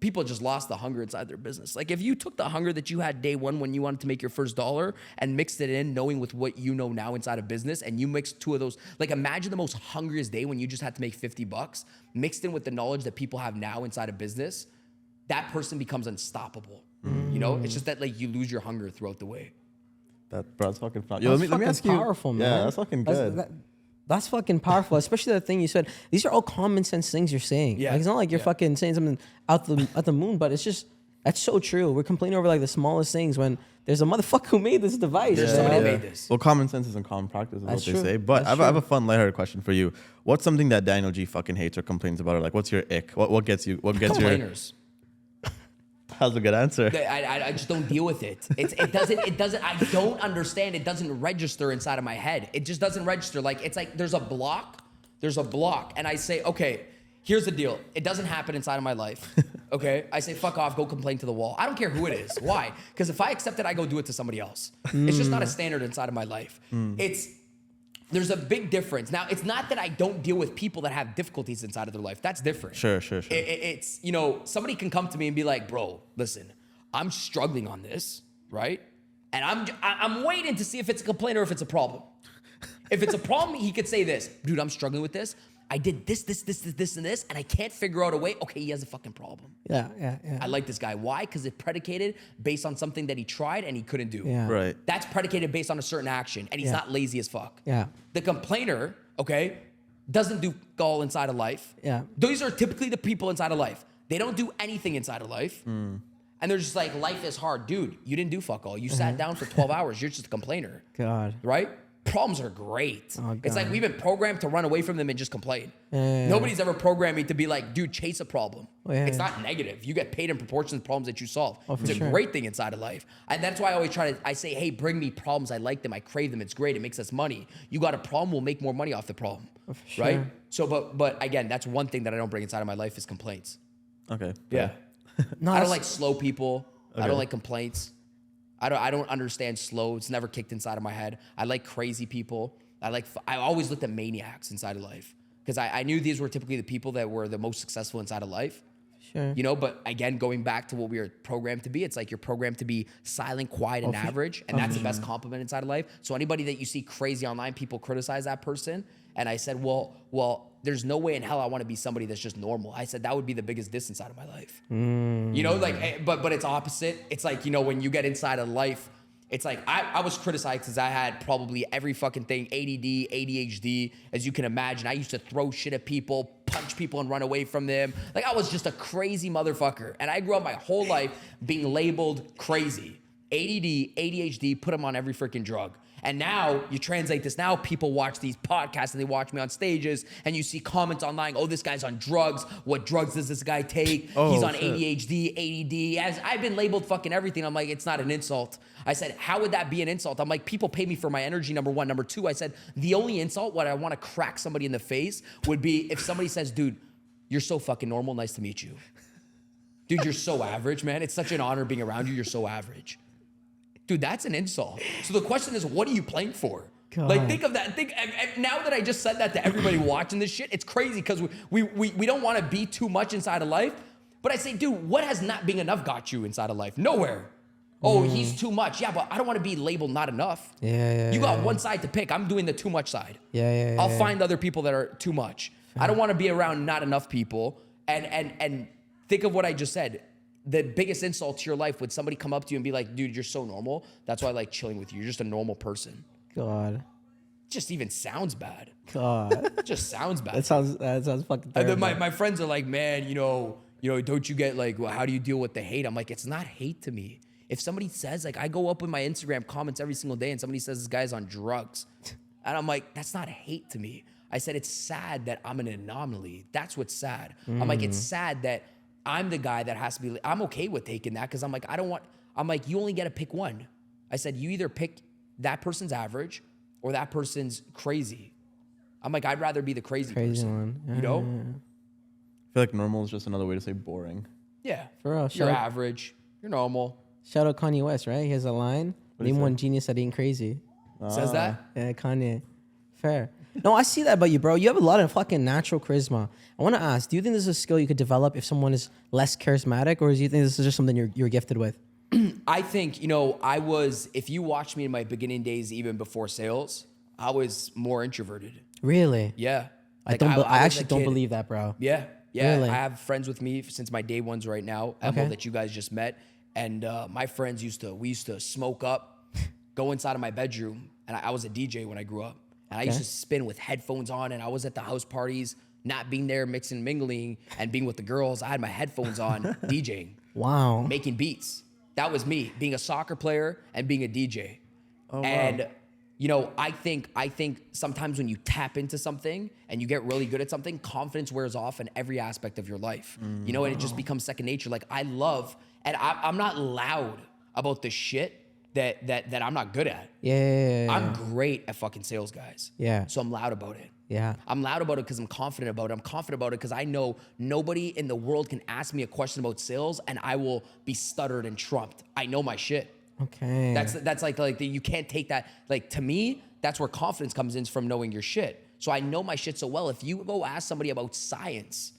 People just lost the hunger inside their business. Like if you took the hunger that you had day one when you wanted to make your first dollar and mixed it in, knowing with what you know now inside of business, and you mixed two of those, like imagine the most hungriest day when you just had to make $50, mixed in with the knowledge that people have now inside of business, that person becomes unstoppable. You know, it's just that like you lose your hunger throughout the way. That's fucking fun. Yo, let me ask you. Powerful, man. Yeah, that's fucking good. That's fucking powerful, especially the thing you said. These are all common sense things you're saying. Yeah. Like, it's not like you're fucking saying something out the moon, but it's just, that's so true. We're complaining over like the smallest things when there's a motherfucker who made this device. There's somebody that made this. Well, common sense isn't common practice, is That's what true. they say. But That's I have a fun, lighthearted question for you. What's something that Daniel G fucking hates or complains about? Or like, what's your ick? What gets you? What gets your? Complainers. That's a good answer. I just don't deal with it. It doesn't, I don't understand. It doesn't register inside of my head. It just doesn't register. Like, it's like there's a block. And I say, okay, here's the deal. It doesn't happen inside of my life. Okay? I say, fuck off, go complain to the wall. I don't care who it is. Why? Because if I accept it, I go do it to somebody else. It's just not a standard inside of my life. There's a big difference. Now, it's not that I don't deal with people that have difficulties inside of their life. That's different. Sure. It's, you know, somebody can come to me and be like, bro, listen, I'm struggling on this, right? And I'm waiting to see if it's a complaint or if it's a problem. If it's a problem, he could say this, dude, I'm struggling with this. I did this, and this, and I can't figure out a way. Okay, he has a fucking problem. Yeah. I like this guy. Why? Because it's predicated based on something that he tried and he couldn't do. Yeah. Right. That's predicated based on a certain action, and he's not lazy as fuck. Yeah. The complainer, okay, doesn't do all inside of life. Yeah. Those are typically the people inside of life. They don't do anything inside of life. And they're just like, life is hard. Dude, you didn't do fuck all. You sat down for 12 hours. You're just a complainer. God. Right? Problems are great. Oh, it's like we've been programmed to run away from them and just complain. Nobody's ever programmed me to be like, dude, chase a problem. It's not negative. You get paid in proportion to the problems that you solve. It's a great thing inside of life. And that's why I always I say, hey, bring me problems. I like them. I crave them. It's great. It makes us money. You got a problem, we'll make more money off the problem. Right? So, but again, that's one thing that I don't bring inside of my life is complaints. Okay. Yeah. No, I don't like slow people. I don't like complaints. I don't understand slow. It's never kicked inside of my head. I like crazy people. I always looked at maniacs inside of life because I knew these were typically the people that were the most successful inside of life. Sure. You know, but again, going back to what we were programmed to be, it's like you're programmed to be silent, quiet, and average, and that's the best compliment inside of life. So anybody that you see crazy online, people criticize that person. And I said, well, there's no way in hell I want to be somebody that's just normal. I said that would be the biggest diss inside of my life. You know, like, but it's opposite. It's like, you know, when you get inside of life, it's like I was criticized because I had probably every fucking thing, ADD, ADHD, as you can imagine. I used to throw shit at people, punch people and run away from them. Like I was just a crazy motherfucker. And I grew up my whole life being labeled crazy. ADD, ADHD, put them on every freaking drug. And now you translate this. Now people watch these podcasts and they watch me on stages and you see comments online. Oh, this guy's on drugs. What drugs does this guy take? He's on ADHD, ADD. As I've been labeled fucking everything. I'm like, it's not an insult. I said, how would that be an insult? I'm like, people pay me for my energy, number one. Number two, I said, the only insult, what I want to crack somebody in the face would be if somebody says, dude, you're so fucking normal. Nice to meet you. Dude, you're so average, man. It's such an honor being around you. You're so average. Dude, that's an insult. So the question is, what are you playing for? God. Like, think of that. Now that I just said that to everybody watching this shit, it's crazy because we don't want to be too much inside of life. But I say, dude, what has not being enough got you inside of life? Nowhere. Oh, he's too much. Yeah, but I don't want to be labeled not enough. You got one side to pick. I'm doing the too much side. I'll find other people that are too much. I don't want to be around not enough people. And think of what I just said. The biggest insult to your life would somebody come up to you and be like, dude, you're so normal. That's why I like chilling with you. You're just a normal person. God. It just even sounds bad. God. It just sounds bad. That sounds fucking terrible. And then my friends are like, man, you know, don't you get like, well, how do you deal with the hate? I'm like, it's not hate to me. If somebody says, like, I go up with my Instagram comments every single day and somebody says this guy's on drugs. And I'm like, that's not hate to me. I said, it's sad that I'm an anomaly. That's what's sad. I'm like, it's sad that I'm the guy that has to be, I'm okay with taking that because I'm like, I'm like, you only get to pick one. I said, you either pick that person's average or that person's crazy. I'm like, I'd rather be the crazy person. one. You know? I feel like normal is just another way to say boring. Yeah. For real. You're average. You're normal. Shout out Kanye West, right? He has a line. Name one genius that ain't crazy. Says that? Yeah, Kanye. Fair. No, I see that about you, bro. You have a lot of fucking natural charisma. I want to ask, do you think this is a skill you could develop if someone is less charismatic, or do you think this is just something you're gifted with? I think, if you watched me in my beginning days, even before sales, I was more introverted. Really? Yeah. I was actually a don't kid. believe that, bro. Yeah. Yeah. Really? I have friends with me since my day ones right now, Emil, that you guys just met. And my friends we used to smoke up, go inside of my bedroom. And I was a DJ when I grew up. And I used to spin with headphones on, and I was at the house parties, not being there, mixing, mingling, and being with the girls. I had my headphones on, DJing. Wow. Making beats. That was me, being a soccer player and being a DJ. Oh, and wow. I think sometimes when you tap into something and you get really good at something, confidence wears off in every aspect of your life. And it just becomes second nature. Like I love, and I'm not loud about the shit that I'm not good at. Yeah. I'm great at fucking sales, guys. Yeah. So I'm loud about it. Yeah. I'm loud about it because I'm confident about it. I'm confident about it because I know nobody in the world can ask me a question about sales and I will be stuttered and trumped. I know my shit. Okay. That's like you can't take that. Like to me, that's where confidence comes in, from knowing your shit. So I know my shit so well. If you go ask somebody about science,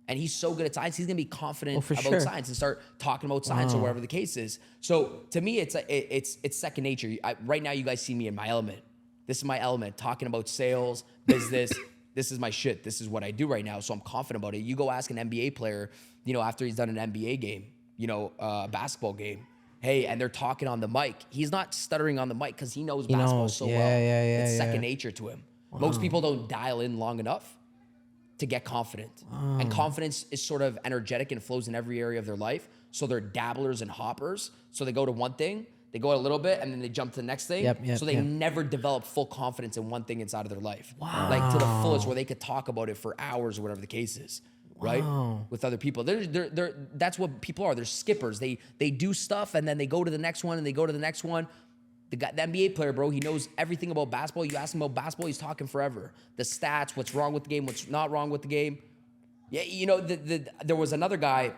and he's so good at science, he's gonna be confident about science and start talking about science or whatever the case is. So to me, it's second nature. Right now, you guys see me in my element. This is my element, talking about sales, business. This is my shit. This is what I do right now. So I'm confident about it. You go ask an NBA player, after he's done an NBA game, a basketball game. Hey, and they're talking on the mic. He's not stuttering on the mic because he knows basketball so well. It's second nature to him. Wow. Most people don't dial in long enough to get confident. And confidence is sort of energetic and flows in every area of their life. So they're dabblers and hoppers. So they go to one thing, they go a little bit, and then they jump to the next thing. So they never develop full confidence in one thing inside of their life. Wow. Like to the fullest, where they could talk about it for hours or whatever the case is. Right? With other people. That's what people are. They're skippers. They do stuff and then they go to the next one and they go to the next one. The NBA player, bro, he knows everything about basketball. You ask him about basketball, he's talking forever. The stats, what's wrong with the game, what's not wrong with the game. Yeah, there was another guy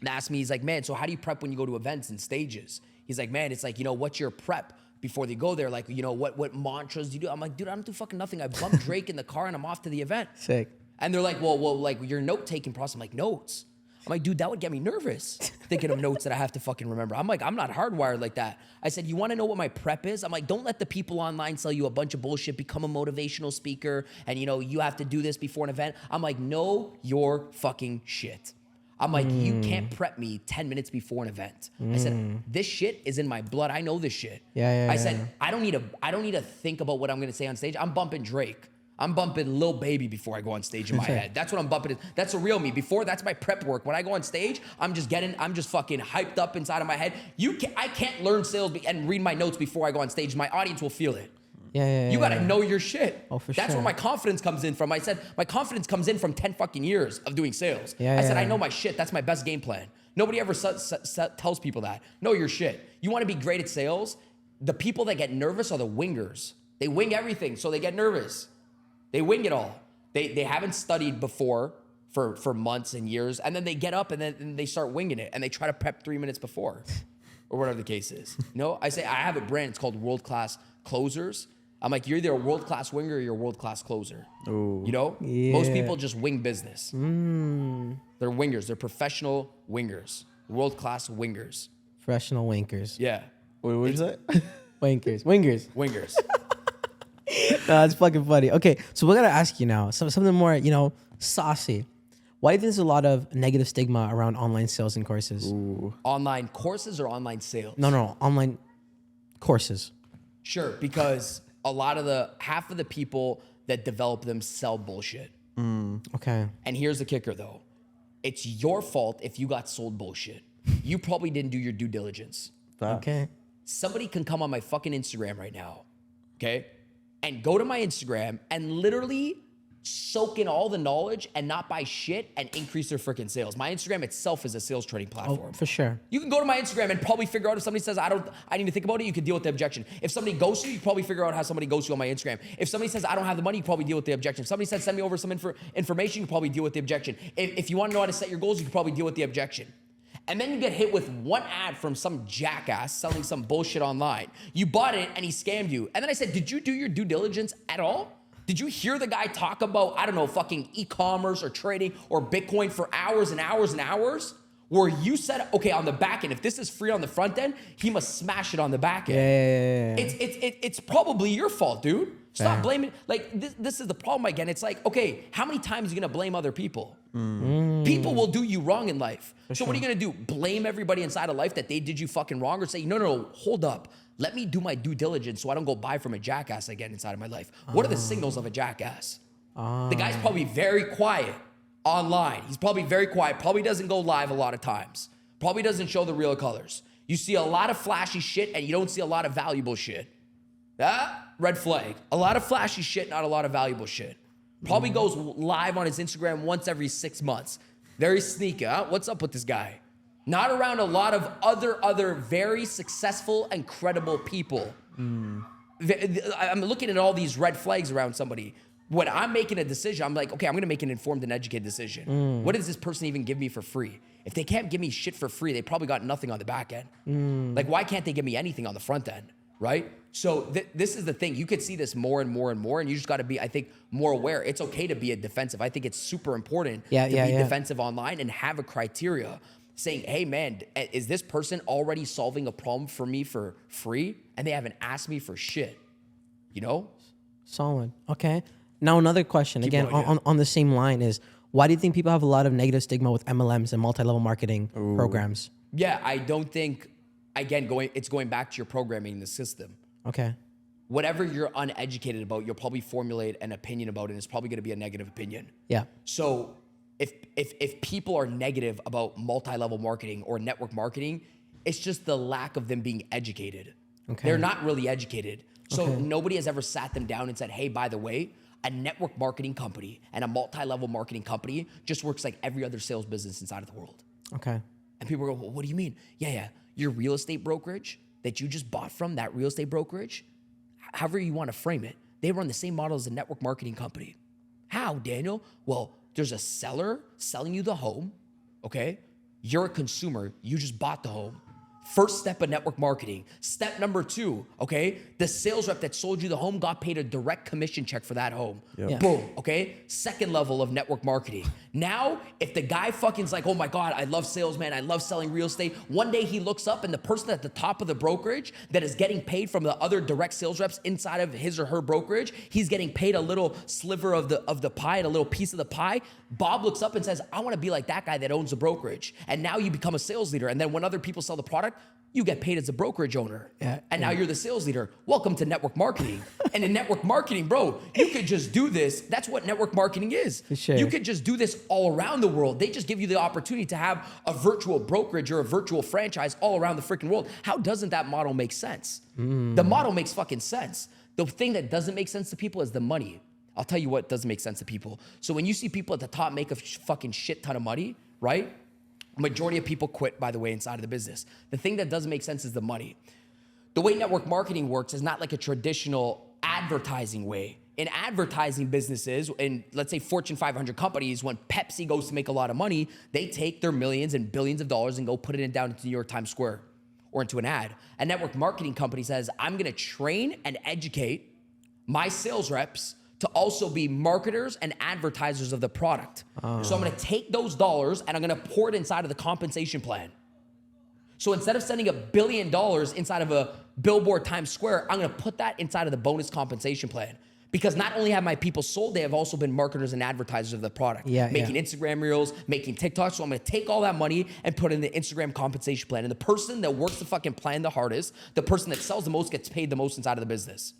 that asked me, he's like, man, so how do you prep when you go to events and stages? He's like, man, it's like, what's your prep before they go there? Like, what mantras do you do? I'm like, dude, I don't do fucking nothing. I bump Drake in the car and I'm off to the event. Sick. And they're like, well, like your note-taking process. I'm like, notes? I'm like, dude, that would get me nervous thinking of notes that I have to fucking remember. I'm like, I'm not hardwired like that. I said, you want to know what my prep is? I'm like, don't let the people online sell you a bunch of bullshit, become a motivational speaker, and you have to do this before an event. I'm like, know your fucking shit. I'm like, you can't prep me 10 minutes before an event. I said, this shit is in my blood. I know this shit. I said, I don't need to think about what I'm going to say on stage. I'm bumping Drake. I'm bumping Lil Baby before I go on stage in my head. That's what I'm bumping. That's the real me. Before, that's my prep work. When I go on stage, I'm just fucking hyped up inside of my head. I can't learn sales and read my notes before I go on stage. My audience will feel it. You gotta know your shit. Oh, for That's sure. where my confidence comes in from. I said, my confidence comes in from 10 fucking years of doing sales. I said, I know my shit. That's my best game plan. Nobody ever tells people that. Know your shit. You wanna be great at sales? The people that get nervous are the wingers. They wing everything, so they get nervous. They wing it all. They haven't studied before for months and years, and then they get up and then they start winging it, and they try to prep 3 minutes before, or whatever the case is. I say I have a brand. It's called World Class Closers. I'm like, you're either a world class winger or you're a world class closer. Ooh. Most people just wing business. They're wingers. They're professional wingers. World class wingers. Professional winkers. Yeah. Wait, what did you say? Wingers. Wingers. No, it's fucking funny. Okay, so we're gonna ask you now something more, saucy. Why do you think there's a lot of negative stigma around online sales and courses? Ooh. Online courses or online sales? No, online courses. Sure, because half of the people that develop them sell bullshit. Okay. And here's the kicker though. It's your fault if you got sold bullshit. You probably didn't do your due diligence. Okay. Somebody can come on my fucking Instagram right now, okay? And go to my Instagram and literally soak in all the knowledge and not buy shit and increase their freaking sales. My Instagram itself is a sales training platform. Oh, for sure. You can go to my Instagram and probably figure out if somebody says, I need to think about it, you can deal with the objection. If somebody ghosts you, you probably figure out how somebody ghosts you on my Instagram. If somebody says, I don't have the money, you probably deal with the objection. If somebody says, send me over some information, you can probably deal with the objection. If you want to know how to set your goals, you can probably deal with the objection. And then you get hit with one ad from some jackass selling some bullshit online. You bought it and he scammed you. And then I said, did you do your due diligence at all? Did you hear the guy talk about, I don't know, fucking e-commerce or trading or Bitcoin for hours and hours and hours? Where you said, okay, on the back end, if this is free on the front end, he must smash it on the back end. Yeah. It's probably your fault, dude. Stop blaming. Like, this is the problem again. It's like, okay, how many times are you gonna blame other people? People will do you wrong in life. So what are you gonna do? Blame everybody inside of life that they did you fucking wrong, or say, no, hold up. Let me do my due diligence so I don't go buy from a jackass again inside of my life. What are the signals of a jackass? The guy's probably very quiet online. He's probably very quiet, probably doesn't go live a lot of times, probably doesn't show the real colors. You see a lot of flashy shit and you don't see a lot of valuable shit. Red flag. A lot of flashy shit, not a lot of valuable shit. Probably goes live on his Instagram once every 6 months. Very sneaky. What's up with this guy? Not around a lot of other very successful and credible people. I'm looking at all these red flags around somebody. When I'm making a decision, I'm like, okay, I'm gonna make an informed and educated decision. What does this person even give me for free? If they can't give me shit for free, they probably got nothing on the back end. Like, why can't they give me anything on the front end, right? So this is the thing. You could see this more and more and more, and you just gotta be, I think, more aware. It's okay to be a defensive. I think it's super important to be defensive online and have a criteria saying, hey man, is this person already solving a problem for me for free? And they haven't asked me for shit, you know? Solid, okay. Now another question, again, on the same line is, why do you think people have a lot of negative stigma with MLMs and multi-level marketing programs? Yeah, I don't think, again, it's going back to your programming the system. Okay. Whatever you're uneducated about, you'll probably formulate an opinion about it, and it's probably gonna be a negative opinion. Yeah. So if people are negative about multi-level marketing or network marketing, it's just the lack of them being educated. Okay. They're not really educated. So nobody has ever sat them down and said, hey, by the way, a network marketing company and a multi-level marketing company just works like every other sales business inside of the world. Okay. And people go, well, what do you mean? Yeah. Your real estate brokerage that you just bought from, that real estate brokerage, however you want to frame it, they run the same model as a network marketing company. How, Daniel? Well, there's a seller selling you the home, okay? You're a consumer, you just bought the home. First step of network marketing. Step number 2, okay? The sales rep that sold you the home got paid a direct commission check for that home. Yep. Yeah. Boom, okay? Second level of network marketing. Now, if the guy fucking's like, oh my God, I love sales, man, I love selling real estate. One day he looks up and the person at the top of the brokerage that is getting paid from the other direct sales reps inside of his or her brokerage, he's getting paid a little sliver of the pie, and a little piece of the pie. Bob looks up and says, I wanna be like that guy that owns the brokerage. And now you become a sales leader. And then when other people sell the product, you get paid as a brokerage owner. And now you're the sales leader. Welcome to network marketing. And in network marketing, bro, you could just do this. That's what network marketing is. Sure. You could just do this all around the world. They just give you the opportunity to have a virtual brokerage or a virtual franchise all around the freaking world. How doesn't that model make sense? The model makes fucking sense. The thing that doesn't make sense to people is the money. I'll tell you what doesn't make sense to people. So when you see people at the top make a fucking shit ton of money, right? Majority of people quit, by the way, inside of the business. The thing that doesn't make sense is the money. The way network marketing works is not like a traditional advertising way. In advertising businesses, in let's say Fortune 500 companies, when Pepsi goes to make a lot of money, they take their millions and billions of dollars and go put it down into New York Times Square or into an ad. A network marketing company says, I'm gonna train and educate my sales reps to also be marketers and advertisers of the product. So I'm gonna take those dollars and I'm gonna pour it inside of the compensation plan. So instead of sending $1 billion inside of a billboard Times Square, I'm gonna put that inside of the bonus compensation plan. Because not only have my people sold, they have also been marketers and advertisers of the product. Making Instagram reels, making TikToks. So I'm gonna take all that money and put it in the Instagram compensation plan. And the person that works the fucking plan the hardest, the person that sells the most gets paid the most inside of the business.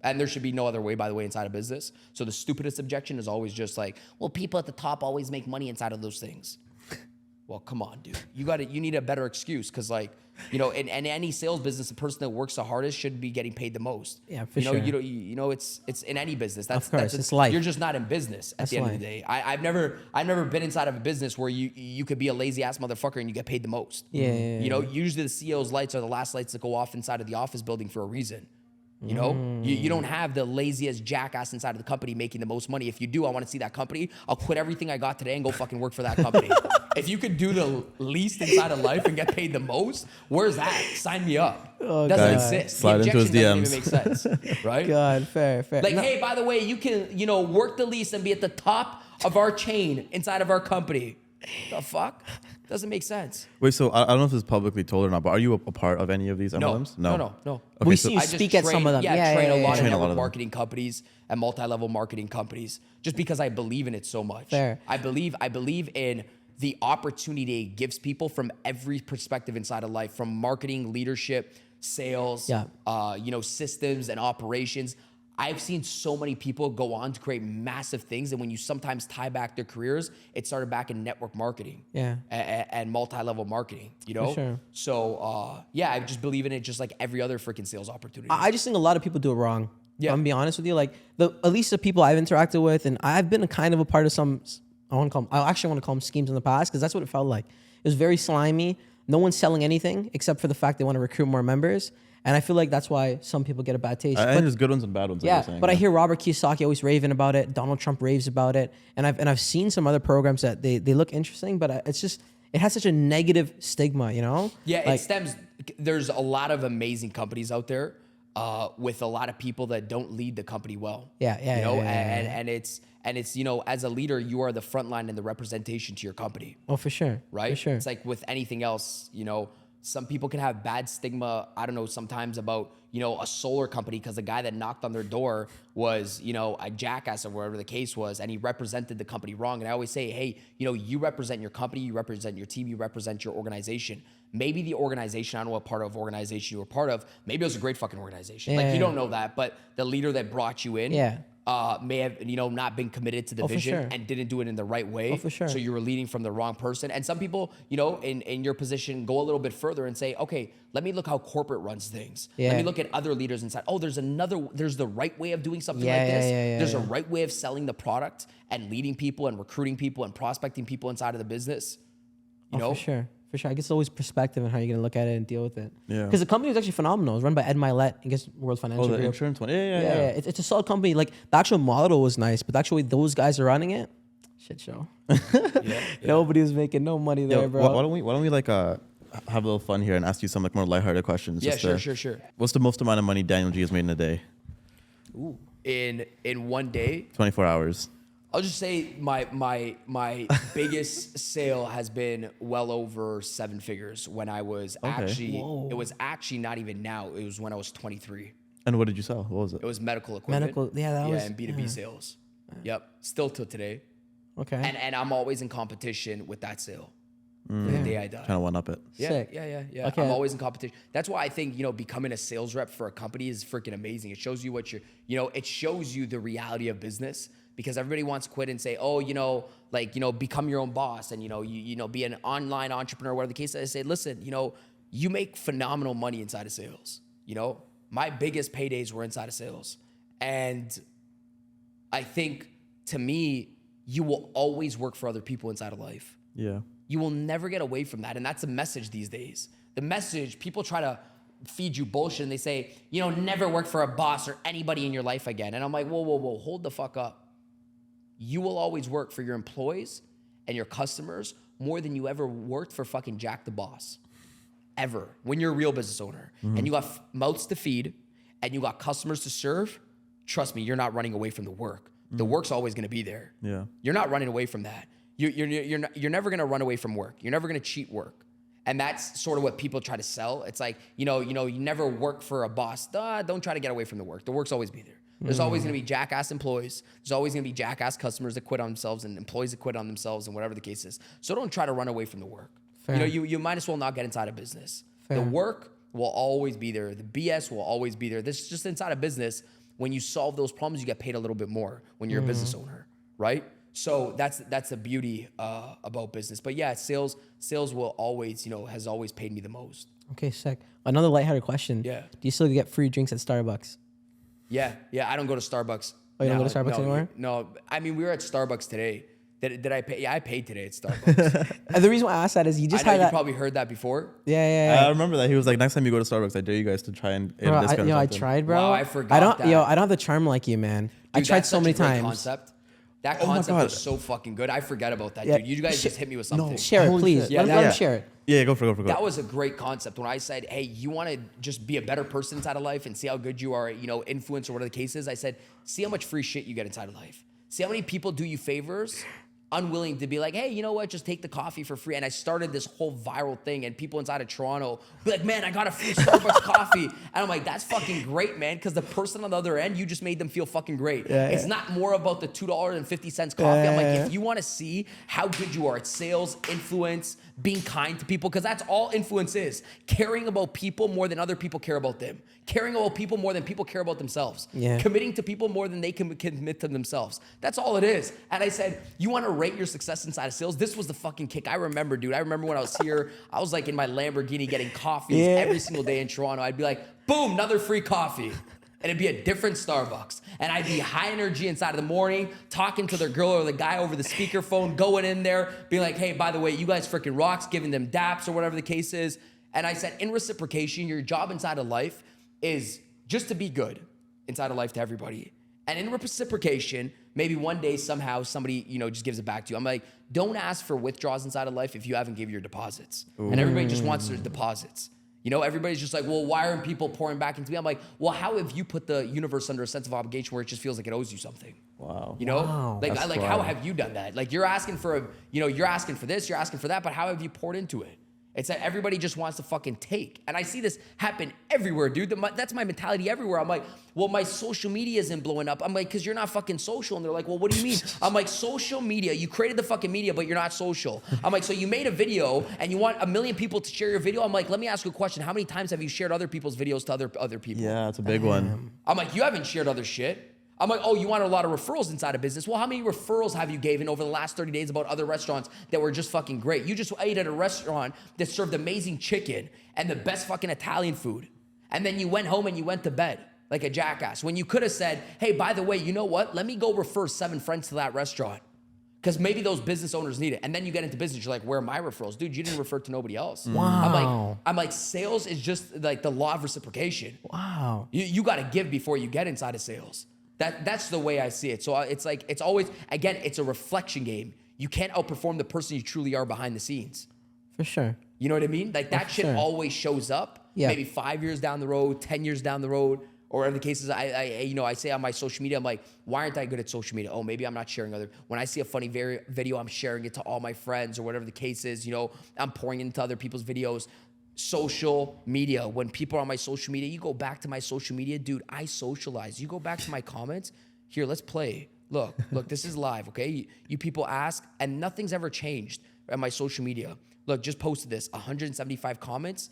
And there should be no other way, by the way, inside of business. So the stupidest objection is always just like, well, people at the top always make money inside of those things. Well, come on, dude. You need a better excuse because, like, you know, in any sales business, the person that works the hardest should be getting paid the most. Yeah, for you know, sure. You know, it's in any business. That's Of course, that's it's life. You're just not in business at the end of the day. I've never been inside of a business where you could be a lazy ass motherfucker and you get paid the most. Yeah. You know, usually the CEO's lights are the last lights that go off inside of the office building for a reason. You know, you don't have the laziest jackass inside of the company making the most money. If you do, I want to see that company. I'll quit everything I got today and go fucking work for that company. If you could do the least inside of life and get paid the most, where's that? Sign me up. Oh, doesn't God. exist. Slide The into his objection doesn't even DMs. make sense, right? God, fair. Like, No. hey, by the way, you can, you know, work the least and be at the top of our chain inside of our company. The fuck? Doesn't make sense. Wait, so I don't know if this is publicly told or not, but are you a part of any of these MLMs? No. Okay, We so see you I just speak at some of them. Yeah, train a lot of Train a lot network of them. marketing companies and multi-level marketing companies just because I believe in it so much. Fair. I believe in the opportunity it gives people from every perspective inside of life, from marketing, leadership, sales, you know, systems and operations. I've seen so many people go on to create massive things, and when you sometimes tie back their careers, it started back in network marketing, and multi-level marketing. You know, sure. So yeah, I just believe in it, just like every other freaking sales opportunity. I just think a lot of people do it wrong. Yeah. I'm gonna be honest with you. Like at least the people I've interacted with, and I've been a kind of a part of some. I actually want to call them schemes in the past because that's what it felt like. It was very slimy. No one's selling anything except for the fact they want to recruit more members. And I feel like that's why some people get a bad taste. and there's good ones and bad ones. like Yeah, you're saying, but I hear Robert Kiyosaki always raving about it. Donald Trump raves about it, and I've seen some other programs that they look interesting, but it's just it has such a negative stigma, you know? Yeah, Like, it stems. There's a lot of amazing companies out there with a lot of people that don't lead the company well. Yeah, You know, yeah. and it's you know, as a leader, you are the front line and the representation to your company, Oh, for sure. right? For sure. It's like with anything else, you know. Some people can have bad stigma, I don't know, sometimes about, you know, a solar company because the guy that knocked on their door was, you know, a jackass or whatever the case was, and he represented the company wrong. And I always say, hey, you know, you represent your company, you represent your team, you represent your organization. Maybe the organization, I don't know what part of organization you were part of, maybe it was a great fucking organization. Like, you don't know that, but the leader that brought you in may have, you know, not been committed to the vision sure. and didn't do it in the right way. Oh, for sure. So you were leading from the wrong person. And some people, you know, in your position, go a little bit further and say, okay, let me look how corporate runs things. Yeah. Let me look at other leaders inside. Oh, there's the right way of doing something Yeah, like this. yeah, There's a right way of selling the product and leading people and recruiting people and prospecting people inside of the business. You know? For sure. For sure. I guess it's always perspective and how you're going to look at it and deal with it. Yeah. Because the company was actually phenomenal. It was run by Ed Milet, I guess World Financial Oh, the Group. insurance one. Yeah. It's a solid company. Like, the actual model was nice, but the actual way those guys are running it, shit show. Nobody was making no money there, Yo, bro. why don't we like have a little fun here and ask you some like more lighthearted questions? Yeah, just sure. What's the most amount of money Daniel G has made in a day? Ooh. In one day, 24 hours. I'll just say my biggest sale has been well over 7 figures when I was actually, it was actually not even now. It was when I was 23. And what did you sell? What was it? It was medical equipment. And B2B sales. Yep. Still till today. Okay. And I'm always in competition with that sale. The day I die. Trying to one up it. Yeah, Sick. yeah. Okay. I'm always in competition. That's why I think, you know, becoming a sales rep for a company is freaking amazing. It shows you what you're, you know, it shows you the reality of business because everybody wants to quit and say, oh, you know, like, you know, become your own boss and, you know, be an online entrepreneur, whatever the case is. I say, listen, you know, you make phenomenal money inside of sales. You know, my biggest paydays were inside of sales. And I think to me, you will always work for other people inside of life. Yeah. You will never get away from that. And that's the message these days. The message, people try to feed you bullshit and they say, you know, never work for a boss or anybody in your life again. And I'm like, whoa, hold the fuck up. You will always work for your employees and your customers more than you ever worked for fucking Jack the Boss. Ever. When you're a real business owner and you got mouths to feed and you got customers to serve, trust me, you're not running away from the work. The work's always gonna be there. Yeah. You're not running away from that. You're never gonna run away from work. You're never gonna cheat work. And that's sort of what people try to sell. It's like, you never work for a boss. Don't try to get away from the work. The work's always be there. There's always gonna be jackass employees. There's always gonna be jackass customers that quit on themselves and employees that quit on themselves and whatever the case is. So don't try to run away from the work. Fair. You might as well not get inside a business. Fair. The work will always be there. The BS will always be there. This is just inside a business. When you solve those problems, you get paid a little bit more when you're a business owner, right? So that's the beauty about business. But yeah, sales will always, has always paid me the most. Okay, sick. Another lighthearted question. Yeah. Do you still get free drinks at Starbucks? Yeah. I don't go to Starbucks. Oh, you don't go to now. Starbucks anymore? No. I mean, we were at Starbucks today. Did I pay? Yeah, I paid today at Starbucks. And the reason why I asked that is you just I know had you that. probably heard that before. Yeah. I remember that he was like, next time you go to Starbucks, I dare you guys to try and Bro, discount or I something. tried, bro. Wow, I forgot I don't, that. I don't have the charm like you, man. I Dude, tried that's so such many a great times. Concept. That Oh my concept God. was so fucking good. I forgot about that, Yeah. dude. You guys just hit me with something. Share it, Holy please. shit. Yeah, Let him yeah. share it. Yeah, go for it. That was a great concept. When I said, hey, you want to just be a better person inside of life and see how good you are at, influence or whatever the case is, I said, see how much free shit you get inside of life. See how many people do you favors, unwilling to be like, hey, you know what, just take the coffee for free. And I started this whole viral thing, and people inside of Toronto be like, man, I got a free Starbucks coffee. And I'm like, that's fucking great, man, because the person on the other end, you just made them feel fucking great. It's not more about the $2.50 coffee. I'm like, if you want to see how good you are at sales, influence, being kind to people, because that's all influence is. Caring about people more than other people care about them. Caring about people more than people care about themselves. Yeah. Committing to people more than they can commit to themselves. That's all it is. And I said, you want to rate your success inside of sales? This was the fucking kick. I remember, dude. I remember when I was here, I was like in my Lamborghini getting coffees every single day in Toronto. I'd be like, boom, another free coffee. And it'd be a different Starbucks. And I'd be high energy inside of the morning, talking to the girl or the guy over the speakerphone, going in there, being like, hey, by the way, you guys freaking rocks, giving them daps or whatever the case is. And I said, in reciprocation, your job inside of life is just to be good inside of life to everybody. And in reciprocation, maybe one day somehow somebody, just gives it back to you. I'm like, don't ask for withdrawals inside of life if you haven't given your deposits. Ooh. And everybody just wants their deposits. Everybody's just like, well, why aren't people pouring back into me? I'm like, well, how have you put the universe under a sense of obligation where it just feels like it owes you something? Wow. Wow. Like That's how wild. have you done that? Like you're asking for you're asking for this, you're asking for that, but how have you poured into it? It's that everybody just wants to fucking take. And I see this happen everywhere, dude. That's my mentality everywhere. I'm like, well, my social media isn't blowing up. I'm like, because you're not fucking social. And they're like, well, what do you mean? I'm like, social media. You created the fucking media, but you're not social. I'm like, so you made a video and you want 1 million people to share your video? I'm like, let me ask you a question. How many times have you shared other people's videos to other people? Yeah, it's a big one. I'm like, you haven't shared other shit. I'm like, oh, you want a lot of referrals inside of business. Well, how many referrals have you given over the last 30 days about other restaurants that were just fucking great? You just ate at a restaurant that served amazing chicken and the best fucking Italian food. And then you went home and you went to bed like a jackass. When you could have said, hey, by the way, you know what? Let me go refer 7 friends to that restaurant because maybe those business owners need it. And then you get into business. You're like, where are my referrals? Dude, you didn't refer to nobody else. Wow. I'm like, sales is just like the law of reciprocation. Wow. You got to give before you get inside of sales. That's the way I see it. So it's like, it's always, again, it's a reflection game. You can't outperform the person you truly are behind the scenes. For sure. You know what I mean? Like that shit always shows up. Yeah. Maybe 5 years down the road, 10 years down the road, or whatever the case is. I say on my social media, I'm like, why aren't I good at social media? Oh, maybe I'm not sharing other. When I see a funny video, I'm sharing it to all my friends or whatever the case is. I'm pouring into other people's videos. Social media. When people are on my social media, you go back to my social media, dude, I socialize. You go back to my comments. Here, let's play. Look, this is live, okay? You people ask, and nothing's ever changed on my social media. Look, just posted this, 175 comments.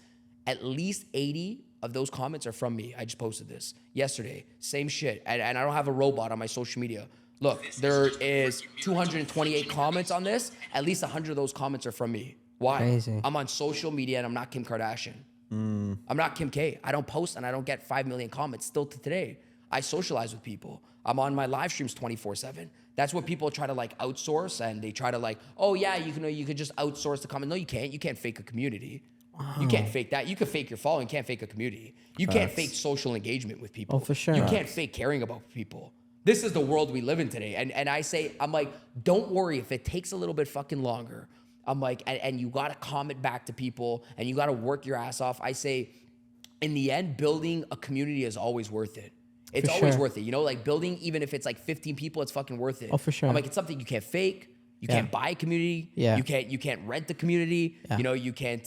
At least 80 of those comments are from me. I just posted this yesterday. Same shit. And I don't have a robot on my social media. Look, there is 228 comments on this. At least 100 of those comments are from me. Why? Crazy. I'm on social media and I'm not Kim Kardashian. I'm not Kim K. I don't post and I don't get 5 million comments still to today. I socialize with people. I'm on my live streams 24/7. That's what people try to like outsource, and they try to like, oh yeah, you could just outsource the comment. No, you can't. You can't fake a community. Wow. You can't fake that. You can fake your following. You can't fake a community. You can't fake social engagement with people. Oh, for sure. You can't fake caring about people. This is the world we live in today. And I say, I'm like, don't worry if it takes a little bit fucking longer. I'm like, and you got to comment back to people and you got to work your ass off. I say, in the end, building a community is always worth it. It's always worth it. Like building, even if it's like 15 people, it's fucking worth it. Oh, for sure. I'm like, it's something you can't fake. You can't buy a community. Yeah. You can't rent the community. Yeah. You can't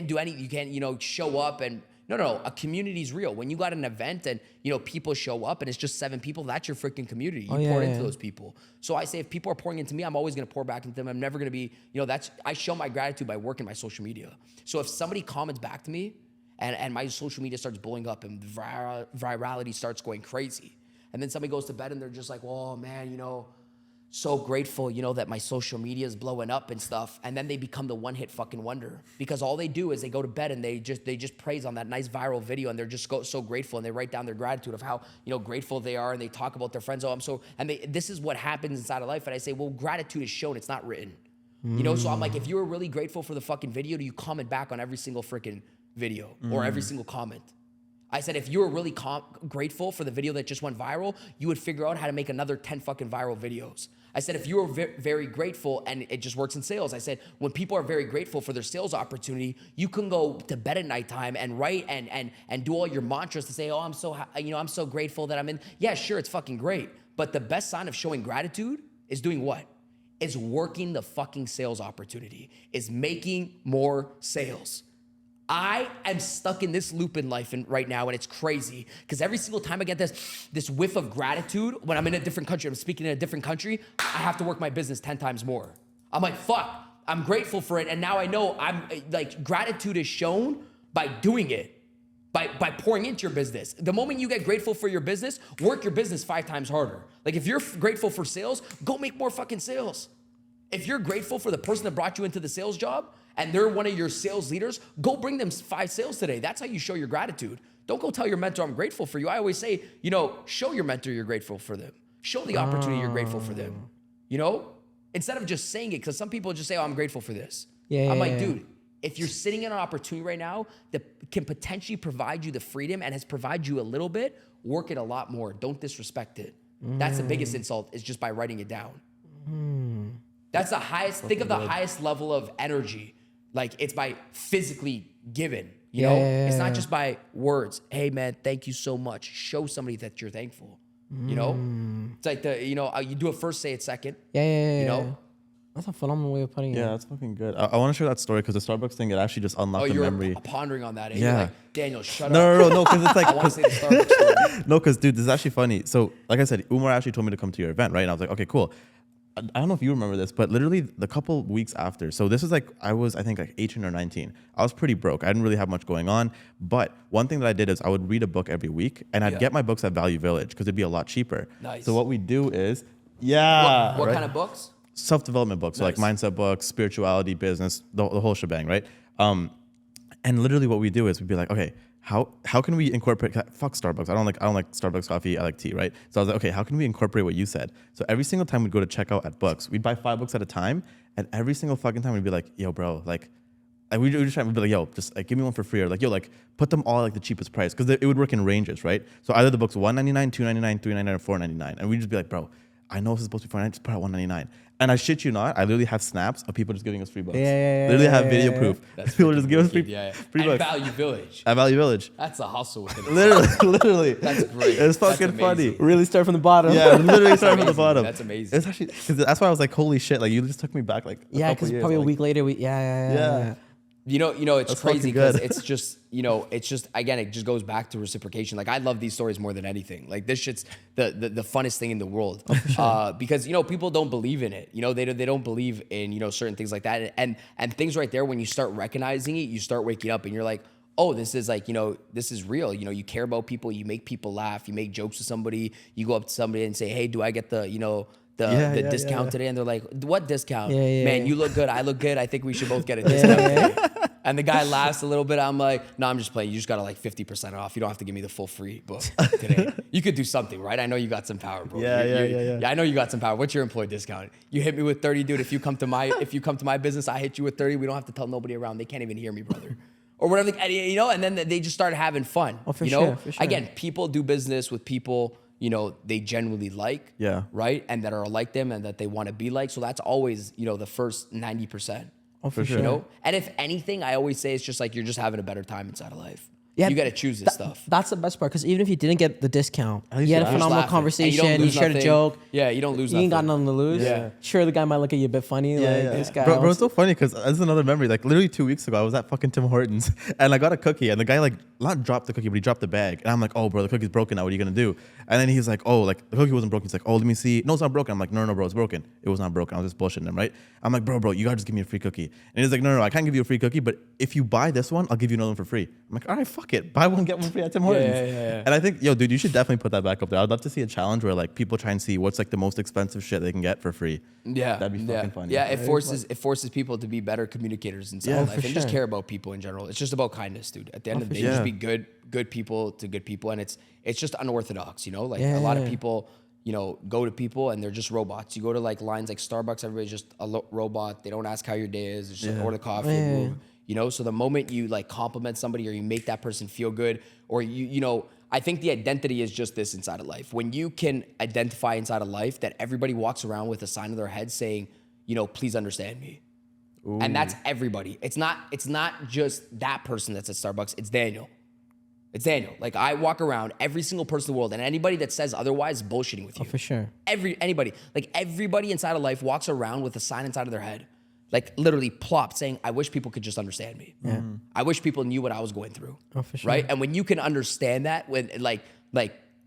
do anything. You can't, show up and no, a community is real. When you got an event and, people show up and it's just 7 people, that's your freaking community. You pour into those people. So I say, if people are pouring into me, I'm always going to pour back into them. I'm never going to be, I show my gratitude by working my social media. So if somebody comments back to me and my social media starts blowing up and virality starts going crazy, and then somebody goes to bed and they're just like, well, man, so grateful, you know, that my social media is blowing up and stuff. And then they become the one-hit fucking wonder because all they do is they go to bed and they just praise on that nice viral video and they're just so grateful and they write down their gratitude of how, you know, grateful they are and they talk about their friends. Oh, this is what happens inside of life. And I say, well, gratitude is shown, it's not written. You know, so I'm like, if you were really grateful for the fucking video, do you comment back on every single freaking video or every single comment? I said, if you were really grateful for the video that just went viral, you would figure out how to make another 10 fucking viral videos. I said, if you were very grateful, and it just works in sales. I said, when people are very grateful for their sales opportunity, you can go to bed at nighttime and write and do all your mantras to say, oh, I'm so grateful that I'm in. Yeah, sure, it's fucking great. But the best sign of showing gratitude is doing what? Is working the fucking sales opportunity, is making more sales. I am stuck in this loop in life right now, and it's crazy because every single time I get this whiff of gratitude when I'm in a different country, I'm speaking in a different country, I have to work my business 10 times more. I'm like, fuck, I'm grateful for it, and now I know I'm like, gratitude is shown by doing it, by pouring into your business. The moment you get grateful for your business, work your business 5 times harder. Like if you're grateful for sales, go make more fucking sales. If you're grateful for the person that brought you into the sales job and they're one of your sales leaders, go bring them 5 sales today. That's how you show your gratitude. Don't go tell your mentor, I'm grateful for you. I always say, you know, show your mentor you're grateful for them. Show the opportunity you're grateful for them. You know, instead of just saying it, because some people just say, oh, I'm grateful for this. I'm like, dude, if you're sitting in an opportunity right now that can potentially provide you the freedom and has provided you a little bit, work it a lot more. Don't disrespect it. That's the biggest insult, is just by writing it down. That's the highest, think of the highest level of energy. Like it's by physically given, you know? It's not just by words. Hey man, thank you so much. Show somebody that you're thankful, you know? It's like you do it first, say it second. You know? That's a phenomenal way of putting it. Yeah, that's fucking good. I want to share that story because the Starbucks thing, it actually just unlocked the memory. Oh, you're pondering on that. You're like, Daniel, shut up. No, because it's like, I want to say the Starbucks story. No, because dude, this is actually funny. So like I said, Umar actually told me to come to your event, right? And I was like, okay, cool. I don't know if you remember this, but literally the couple weeks after, so this is like, I think like 18 or 19. I was pretty broke. I didn't really have much going on. But one thing that I did is I would read a book every week and I'd get my books at Value Village because it'd be a lot cheaper. Nice. So what we do is, what kind of books? Self-development books, so like mindset books, spirituality, business, the whole shebang, right? And literally what we do is we'd be like, okay, how can we incorporate, fuck Starbucks. I don't like Starbucks coffee. I like tea, right? So I was like, okay, how can we incorporate what you said? So every single time we'd go to check out at books, we'd buy 5 books at a time. And every single fucking time we'd be like, yo, bro, like, and we'd be like, yo, just like give me one for free, or like, yo, like put them all like the cheapest price, because it would work in ranges, right? So either the book's $1.99, $2.99, $3.99, or $4.99, and we'd just be like, bro, I know this is supposed to be $4.99, just put it at $1.99. And I shit you not, I literally have snaps of people just giving us free books. Literally have video proof. People just give us free books. Value Village. At Value Village. That's a hustle within literally. That's great. It's fucking funny. Really start from the bottom. Yeah, literally start from the bottom. That's amazing. It's actually, cause that's why I was like, holy shit, like you just took me back like a couple because years, probably like, a week later, yeah. You know, it's That's crazy fucking good. because it's just, again, it just goes back to reciprocation. Like I love these stories more than anything. Like this shit's the funnest thing in the world. Because, people don't believe in it. They don't believe in, certain things like that. And things right there, when you start recognizing it, you start waking up and you're like, oh, this is like, this is real. You care about people, you make people laugh, you make jokes with somebody, you go up to somebody and say, hey, do I get the discount today? And they're like, what discount? Man, you look good, I look good, I think we should both get a discount today. And the guy laughs a little bit. I'm like, no, I'm just playing. You just got to like 50% off. You don't have to give me the full free book today. You could do something, right? I know you got some power, bro. Yeah. I know you got some power. What's your employee discount? You hit me with 30, dude. If you come to my business, I hit you with 30. We don't have to tell nobody around. They can't even hear me, brother. Or whatever, and then they just started having fun. Oh, for sure. Again, people do business with people, they genuinely like, right? And that are like them and that they want to be like. So that's always, the first 90%. Oh, for sure. And if anything, I always say it's just like you're just having a better time inside of life. Yeah, you got to choose this stuff. That's the best part, because even if you didn't get the discount, you had a you're phenomenal laughing. conversation, you shared a joke. Yeah, you don't lose You nothing. ain't got nothing to lose. Yeah. Sure, the guy might look at you a bit funny. This guy. Bro, it's so funny because this is another memory. Like literally 2 weeks ago, I was at fucking Tim Hortons and I got a cookie, and the guy like not dropped the cookie, but he dropped the bag. And I'm like, oh, bro, the cookie's broken now. What are you gonna do? And then he's like, oh, like the cookie wasn't broken. He's like, oh, let me see. No, it's not broken. I'm like, no, bro, it's broken. It was not broken. I was just bullshitting him, right? I'm like, bro, you gotta just give me a free cookie. And he's like, no, I can't give you a free cookie, but if you buy this one, I'll give you another one for free. I'm like, all right, fuck fuck it, buy one get one free at Tim Hortons. And I think, yo, dude, you should definitely put that back up there. I'd love to see a challenge where like people try and see what's like the most expensive shit they can get for free. Yeah, that'd be fucking funny. Yeah, it forces people to be better communicators inside life and just care about people in general. It's just about kindness, dude. At the end of the day, just be good people to good people, and it's just unorthodox, you know. Like a lot of people, you know, go to people and they're just robots. You go to like lines like Starbucks, everybody's just a robot. They don't ask how your day is. It's just order coffee, move. You know. So the moment you like compliment somebody or you make that person feel good, or you know. I think the identity is just this inside of life. When you can identify inside of life that everybody walks around with a sign of their head saying, you know, please understand me. Ooh. And that's everybody. It's not just that person that's at Starbucks. It's Daniel. It's Daniel. Like I walk around, every single person in the world, and anybody that says otherwise is bullshitting with you. Oh, for sure. Anybody. Like everybody inside of life walks around with a sign inside of their head. Like literally plop saying, I wish people could just understand me. Yeah. I wish people knew what I was going through. Oh, for sure. Right? And when you can understand that, when like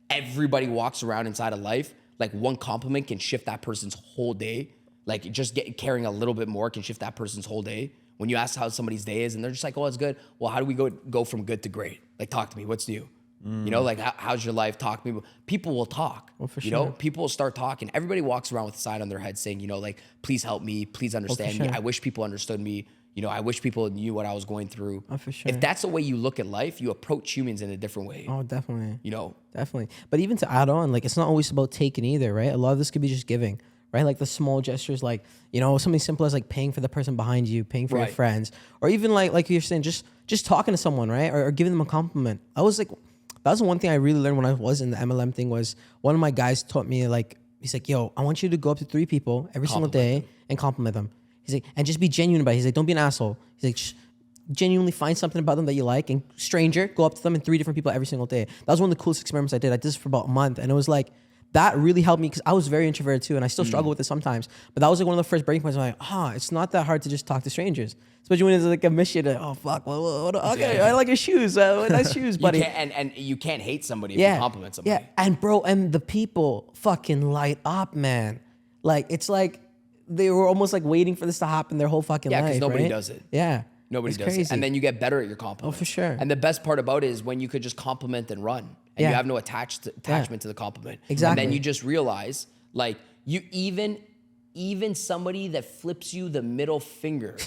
everybody walks around inside of life, like one compliment can shift that person's whole day. Like just caring a little bit more can shift that person's whole day. When you ask how somebody's day is and they're just like, oh, it's good. Well, how do we go from good to great? Like, talk to me. What's new? You know, like, how's your life? Talk to me. People will talk. Oh, for you sure. know, people will start talking. Everybody walks around with a sign on their head saying, you know, like, please help me. Please understand me. sure. I wish people understood me. You know, I wish people knew what I was going through. Oh, for sure. If that's the way you look at life, you approach humans in a different way. Oh, definitely. You know? Definitely. But even to add on, like, it's not always about taking either, right? A lot of this could be just giving, right? Like the small gestures, like, you know, something simple as like paying for the person behind you, paying for your friends, or even like you're saying, just talking to someone, right? Or giving them a compliment. That was the one thing I really learned when I was in the MLM thing was one of my guys taught me, like, he's like, yo, I want you to go up to 3 people every single day and compliment them. He's like, and just be genuine about it. He's like, don't be an asshole. He's like, genuinely find something about them that you like, and stranger, go up to them and 3 different people every single day. That was one of the coolest experiments I did. I did this for about a month, and it was like, that really helped me because I was very introverted too, and I still struggle with it sometimes. But that was like one of the first breaking points. I'm like, it's not that hard to just talk to strangers, especially when it's like a mission. Oh fuck, okay, I like your shoes, nice shoes, buddy. And you can't hate somebody if you compliment somebody. Yeah, and bro, and the people fucking light up, man. Like it's like they were almost like waiting for this to happen their whole fucking life. Yeah, because nobody right? does it. Yeah. Nobody does crazy. it. And then you get better at your compliment. Oh, for sure. And the best part about it is when you could just compliment and run. And you have no attachment to the compliment. Exactly. And then you just realize, like, you even somebody that flips you the middle finger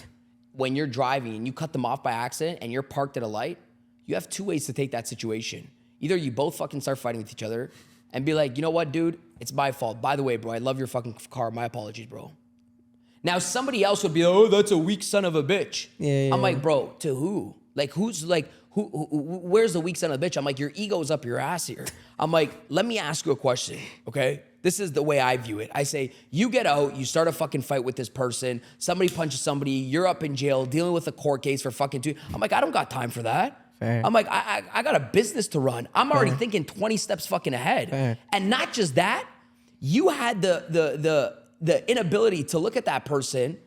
when you're driving and you cut them off by accident and you're parked at a light, you have 2 ways to take that situation. Either you both fucking start fighting with each other and be like, you know what, dude? It's my fault. By the way, bro, I love your fucking car. My apologies, bro. Now, somebody else would be, oh, that's a weak son of a bitch. I'm like, bro, to who? Like, who's like, who where's the weak son of a bitch? I'm like, your ego's up your ass here. I'm like, let me ask you a question, okay? This is the way I view it. I say, you get out, you start a fucking fight with this person, somebody punches somebody, you're up in jail, dealing with a court case for fucking 2. I'm like, I don't got time for that. Fair. I'm like, I got a business to run. I'm already thinking 20 steps fucking ahead. Fair. And not just that, you had the inability to look at that person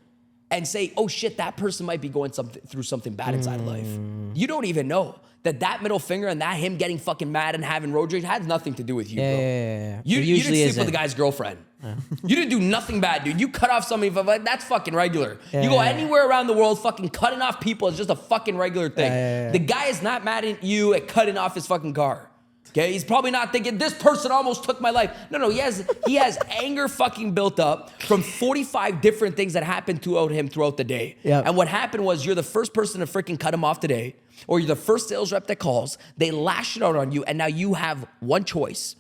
and say, oh shit, that person might be going through something bad inside of life. You don't even know that middle finger and that him getting fucking mad and having road rage had nothing to do with you, bro. Yeah. You didn't sleep with the guy's girlfriend. You didn't do nothing bad, dude. You cut off somebody, that's fucking regular. You go anywhere around the world, fucking cutting off people is just a fucking regular thing. The guy is not mad at you at cutting off his fucking car. Okay, he's probably not thinking, this person almost took my life. No, he has anger fucking built up from 45 different things that happened throughout him throughout the day. Yep. And what happened was you're the first person to freaking cut him off today, or you're the first sales rep that calls, they lash it out on you, and now you have one choice.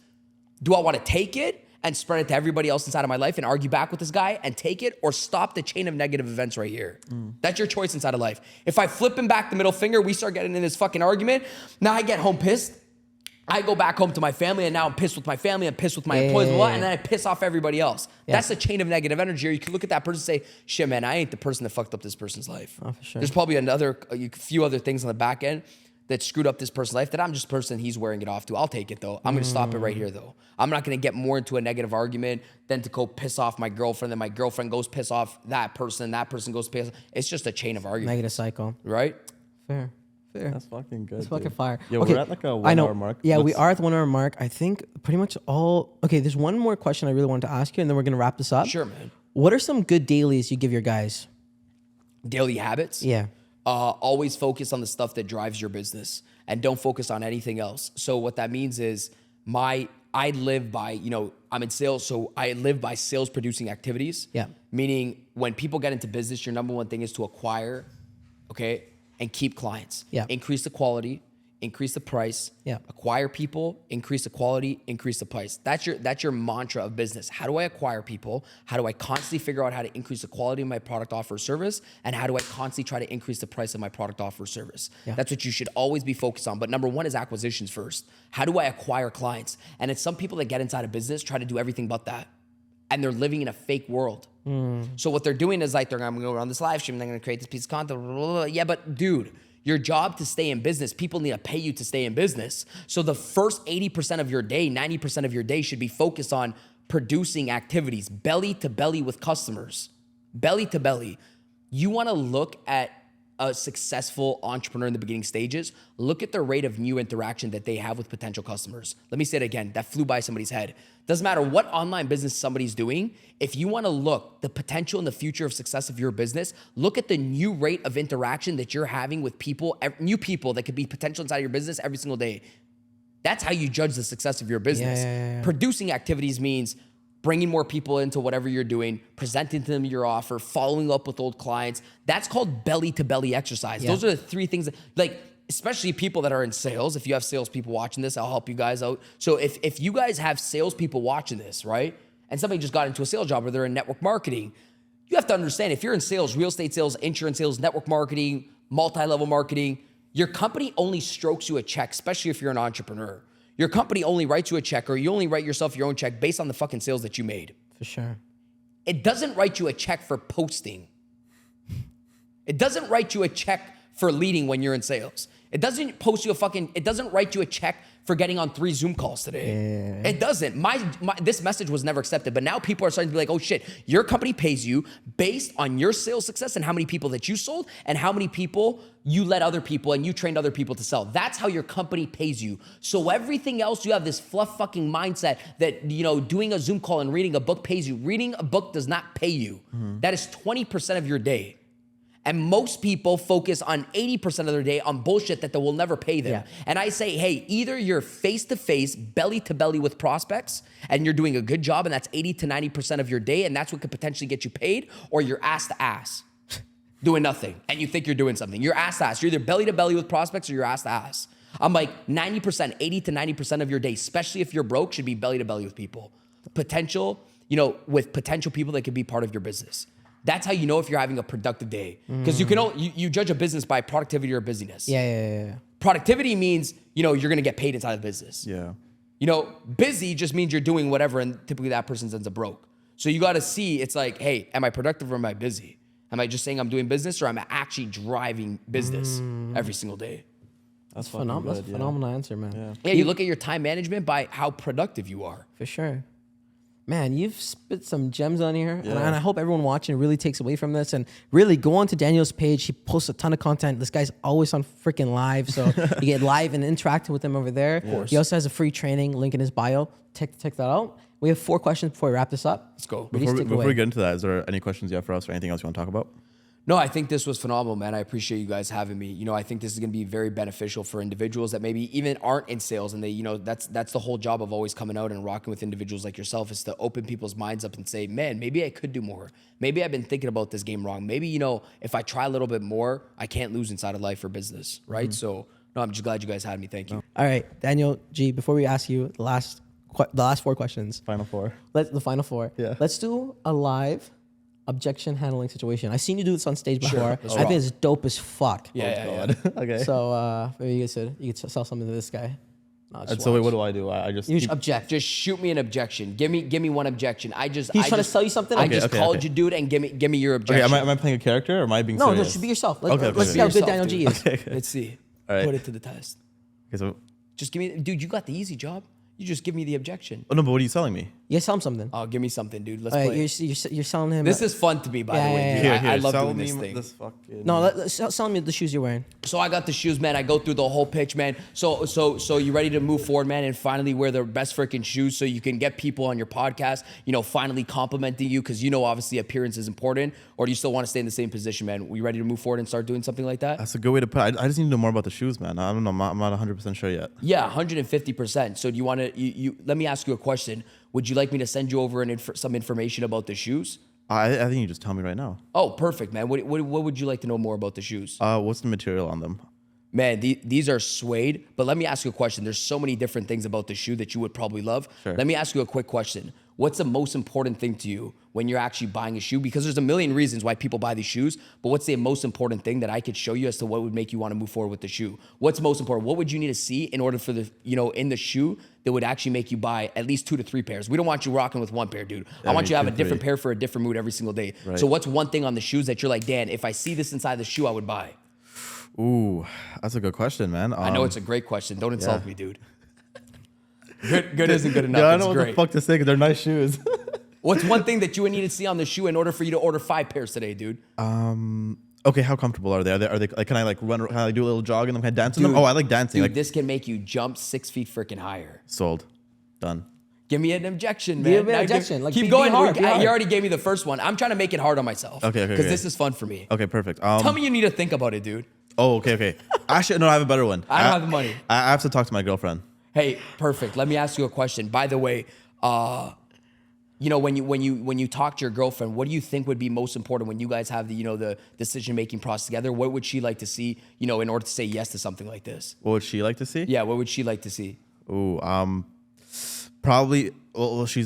Do I want to take it and spread it to everybody else inside of my life and argue back with this guy and take it, or stop the chain of negative events right here? That's your choice inside of life. If I flip him back the middle finger, we start getting in this fucking argument, now I get home pissed, I go back home to my family, and now I'm pissed with my family, I'm pissed with my employees, and then I piss off everybody else. That's a chain of negative energy. Or you can look at that person and say, shit, man, I ain't the person that fucked up this person's life. Oh, for sure. There's probably a few other things on the back end that screwed up this person's life that I'm just the person he's wearing it off to. I'll take it, though. I'm going to stop it right here, though. I'm not going to get more into a negative argument than to go piss off my girlfriend, then my girlfriend goes piss off that person goes piss off. It's just a chain of arguments. Negative cycle. Right? Fair. That's fucking good. It's fucking fire. Yeah, okay, we're at like a 1 hour mark. Yeah, we are at the 1 hour mark. I think pretty much all. Okay, there's one more question I really wanted to ask you, and then we're gonna wrap this up. Sure, man. What are some good dailies you give your guys? Daily habits? Yeah. Always focus on the stuff that drives your business. and don't focus on anything else. So what that means is I live by, I'm in sales, so I live by sales producing activities. Yeah. Meaning when people get into business, your number one thing is to acquire, okay, and keep clients. Yeah. Increase the quality, increase the price. Yeah. Acquire people, increase the quality, increase the price. That's your mantra of business. How do I acquire people? How do I constantly figure out how to increase the quality of my product, offer, or service? And how do I constantly try to increase the price of my product, offer, or service? Yeah. That's what you should always be focused on. But number one is acquisitions first. How do I acquire clients? And it's some people that get inside a business try to do everything but that. And they're living in a fake world. So what they're doing is like, I'm gonna go around this live stream, they're gonna create this piece of content, blah, blah, blah. Yeah, but dude, your job to stay in business, people need to pay you to stay in business. So the first 80% of your day, 90% of your day should be focused on producing activities, belly to belly with customers, belly to belly. You wanna look at a successful entrepreneur in the beginning stages, look at the rate of new interaction that they have with potential customers. Let me say it again, that flew by somebody's head. Doesn't matter what online business somebody's doing, if you wanna look the potential and the future of success of your business, look at the new rate of interaction that you're having with people, new people that could be potential inside of your business every single day. That's how you judge the success of your business. Yeah. Producing activities means bringing more people into whatever you're doing, presenting to them your offer, following up with old clients. That's called belly to belly exercise. Yeah. Those are the three things that, like, especially people that are in sales. If you have salespeople watching this, I'll help you guys out. So if you guys have salespeople watching this, right? And somebody just got into a sales job or they're in network marketing, you have to understand if you're in sales, real estate sales, insurance sales, network marketing, multi-level marketing, your company only strokes you a check, especially if you're an entrepreneur. Your company only writes you a check, or you only write yourself your own check based on the fucking sales that you made. For sure. It doesn't write you a check for posting. It doesn't write you a check for leading when you're in sales. It doesn't it doesn't write you a check for getting on 3 Zoom calls today. Yeah. It doesn't. This message was never accepted, but now people are starting to be like, oh shit, your company pays you based on your sales success and how many people that you sold and how many people you led other people and you trained other people to sell. That's how your company pays you. So everything else, you have this fluff fucking mindset that, doing a Zoom call and reading a book pays you. Reading a book does not pay you. That is 20% of your day. And most people focus on 80% of their day on bullshit that they will never pay them. Yeah. And I say, hey, either you're face-to-face, belly-to-belly with prospects, and you're doing a good job, and that's 80 to 90% of your day, and that's what could potentially get you paid, or you're ass-to-ass, doing nothing, and you think you're doing something. You're ass-to-ass. You're either belly-to-belly with prospects, or you're ass-to-ass. I'm like 90%, 80 to 90% of your day, especially if you're broke, should be belly-to-belly with people. With potential people that could be part of your business. That's how you know if you're having a productive day. Because you judge a business by productivity or busyness. Yeah. Productivity means, you're gonna get paid inside of the business. Yeah. Busy just means you're doing whatever, and typically that person ends up broke. So you gotta see, it's like, hey, am I productive or am I busy? Am I just saying I'm doing business, or am I actually driving business every single day? That's Phenomenal. good, That's a phenomenal answer, man. Yeah, you look at your time management by how productive you are. For sure. Man, you've spit some gems on here, Yeah. and I hope everyone watching really takes away from this. And really, go on to Daniel's page. He posts a ton of content. This guy's always on freaking live, so you get live and interacting with him over there. Of course. He also has a free training link in his bio. Check that out. We have 4 questions before we wrap this up. Let's go. Release, take it Before away. we get into that, is there any questions you have for us or anything else you want to talk about? No, I think this was phenomenal, man. I appreciate you guys having me. I think this is going to be very beneficial for individuals that maybe even aren't in sales, and they, that's the whole job of always coming out and rocking with individuals like yourself, is to open people's minds up and say, man, maybe I could do more. Maybe I've been thinking about this game wrong. Maybe, if I try a little bit more, I can't lose inside of life or business, right? So, no, I'm just glad you guys had me. Thank you. All right, Daniel G. Before we ask you the last 4 questions, Final 4. the final 4. Yeah. Let's do a live objection handling situation. I've seen you do this on stage before. let's I rock. think it's dope as fuck. Yeah. Okay. So maybe you could sell something to this guy. No, just And so wait, watch. what do? I just You just object. Just shoot me an objection. Give me one objection. He's trying to sell you something? I Okay, just called okay. you, dude, and give me your Okay, objection. am I playing a character or am I being No, serious? just be yourself. Okay, Let's see how good Daniel G is. Let's see. All right. Put it to the test. Okay, so Just give me, dude, you got the easy job. You just give me the objection. Oh no, but what are you selling me? Yeah, sell him something. Oh, give me something, dude. Let's All right, play. you're selling him. This is fun to me, by the way, dude. Yeah. I love sell doing me this thing. This fucking... No, sell me the shoes you're wearing. So I got the shoes, man. I go through the whole pitch, man. So you ready to move forward, man, and finally wear the best freaking shoes so you can get people on your podcast, finally complimenting you because obviously appearance is important, or do you still want to stay in the same position, man? We ready to move forward and start doing something like that? That's a good way to put it. I just need to know more about the shoes, man. I don't know. I'm not 100% sure yet. Yeah, 150%. So do you want to, let me ask you a question. Would you like me to send you over some information about the shoes? I think you just tell me right now. Oh, perfect, man. What would you like to know more about the shoes? What's the material on them? Man, these are suede, but let me ask you a question. There's so many different things about the shoe that you would probably love. Sure. Let me ask you a quick question. What's the most important thing to you when you're actually buying a shoe? Because there's a million reasons why people buy these shoes, but what's the most important thing that I could show you as to what would make you want to move forward with the shoe? What's most important? What would you need to see in order for the, in the shoe that would actually make you buy at least 2 to 3 pairs? We don't want you rocking with one pair, dude. I want you to have a different pair for a different mood every single day. Right. So what's one thing on the shoes that you're like, Dan, if I see this inside the shoe, I would buy? Ooh, that's a good question, man. I know it's a great question. Don't insult me, dude. Good isn't good enough. Yeah, I it's know great. what the fuck to say because they're nice shoes. What's one thing that you would need to see on the shoe in order for you to order 5 pairs today, dude? Okay, how comfortable are they? Are they like, can I like run? Can I do a little jog in them? Can I dance in them? Dude, Oh, I like dancing. Dude, Like this can make you jump 6 feet freaking higher. sold, done. Give me an objection, man. Give me an objection. Like, keep be going. hard, be hard. You already gave me the first one. I'm trying to make it hard on myself. Okay. Because this is fun for me. Okay, perfect. Tell me you need to think about it, dude. Oh, okay. Actually, no, I have a better one. I don't have the money. I have to talk to my girlfriend. Hey, perfect. Let me ask you a question. By the way, when you talk to your girlfriend, what do you think would be most important when you guys have the decision making process together? What would she like to see, in order to say yes to something like this? What would she like to see? Yeah, what would she like to see? Ooh, probably. Well, she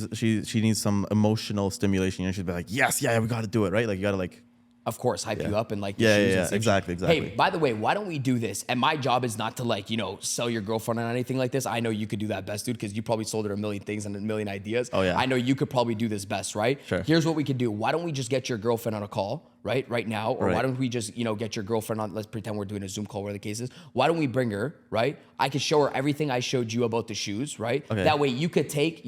needs some emotional stimulation, and she'd be like, yes, yeah, we got to do it, right? Like you got to like. Of course, hype you up and like the Yeah, shoes yeah, and such. exactly. Hey, by the way, why don't we do this? And my job is not to like, sell your girlfriend on anything like this. I know you could do that best, dude, because you probably sold her a million things and a million ideas. Oh, yeah. I know you could probably do this best, right? Sure. Here's what we could do. Why don't we just get your girlfriend on a call, right now? Or why don't we just, get your girlfriend on, let's pretend we're doing a Zoom call where the case is. Why don't we bring her, right? I could show her everything I showed you about the shoes, right? Okay. That way you could take,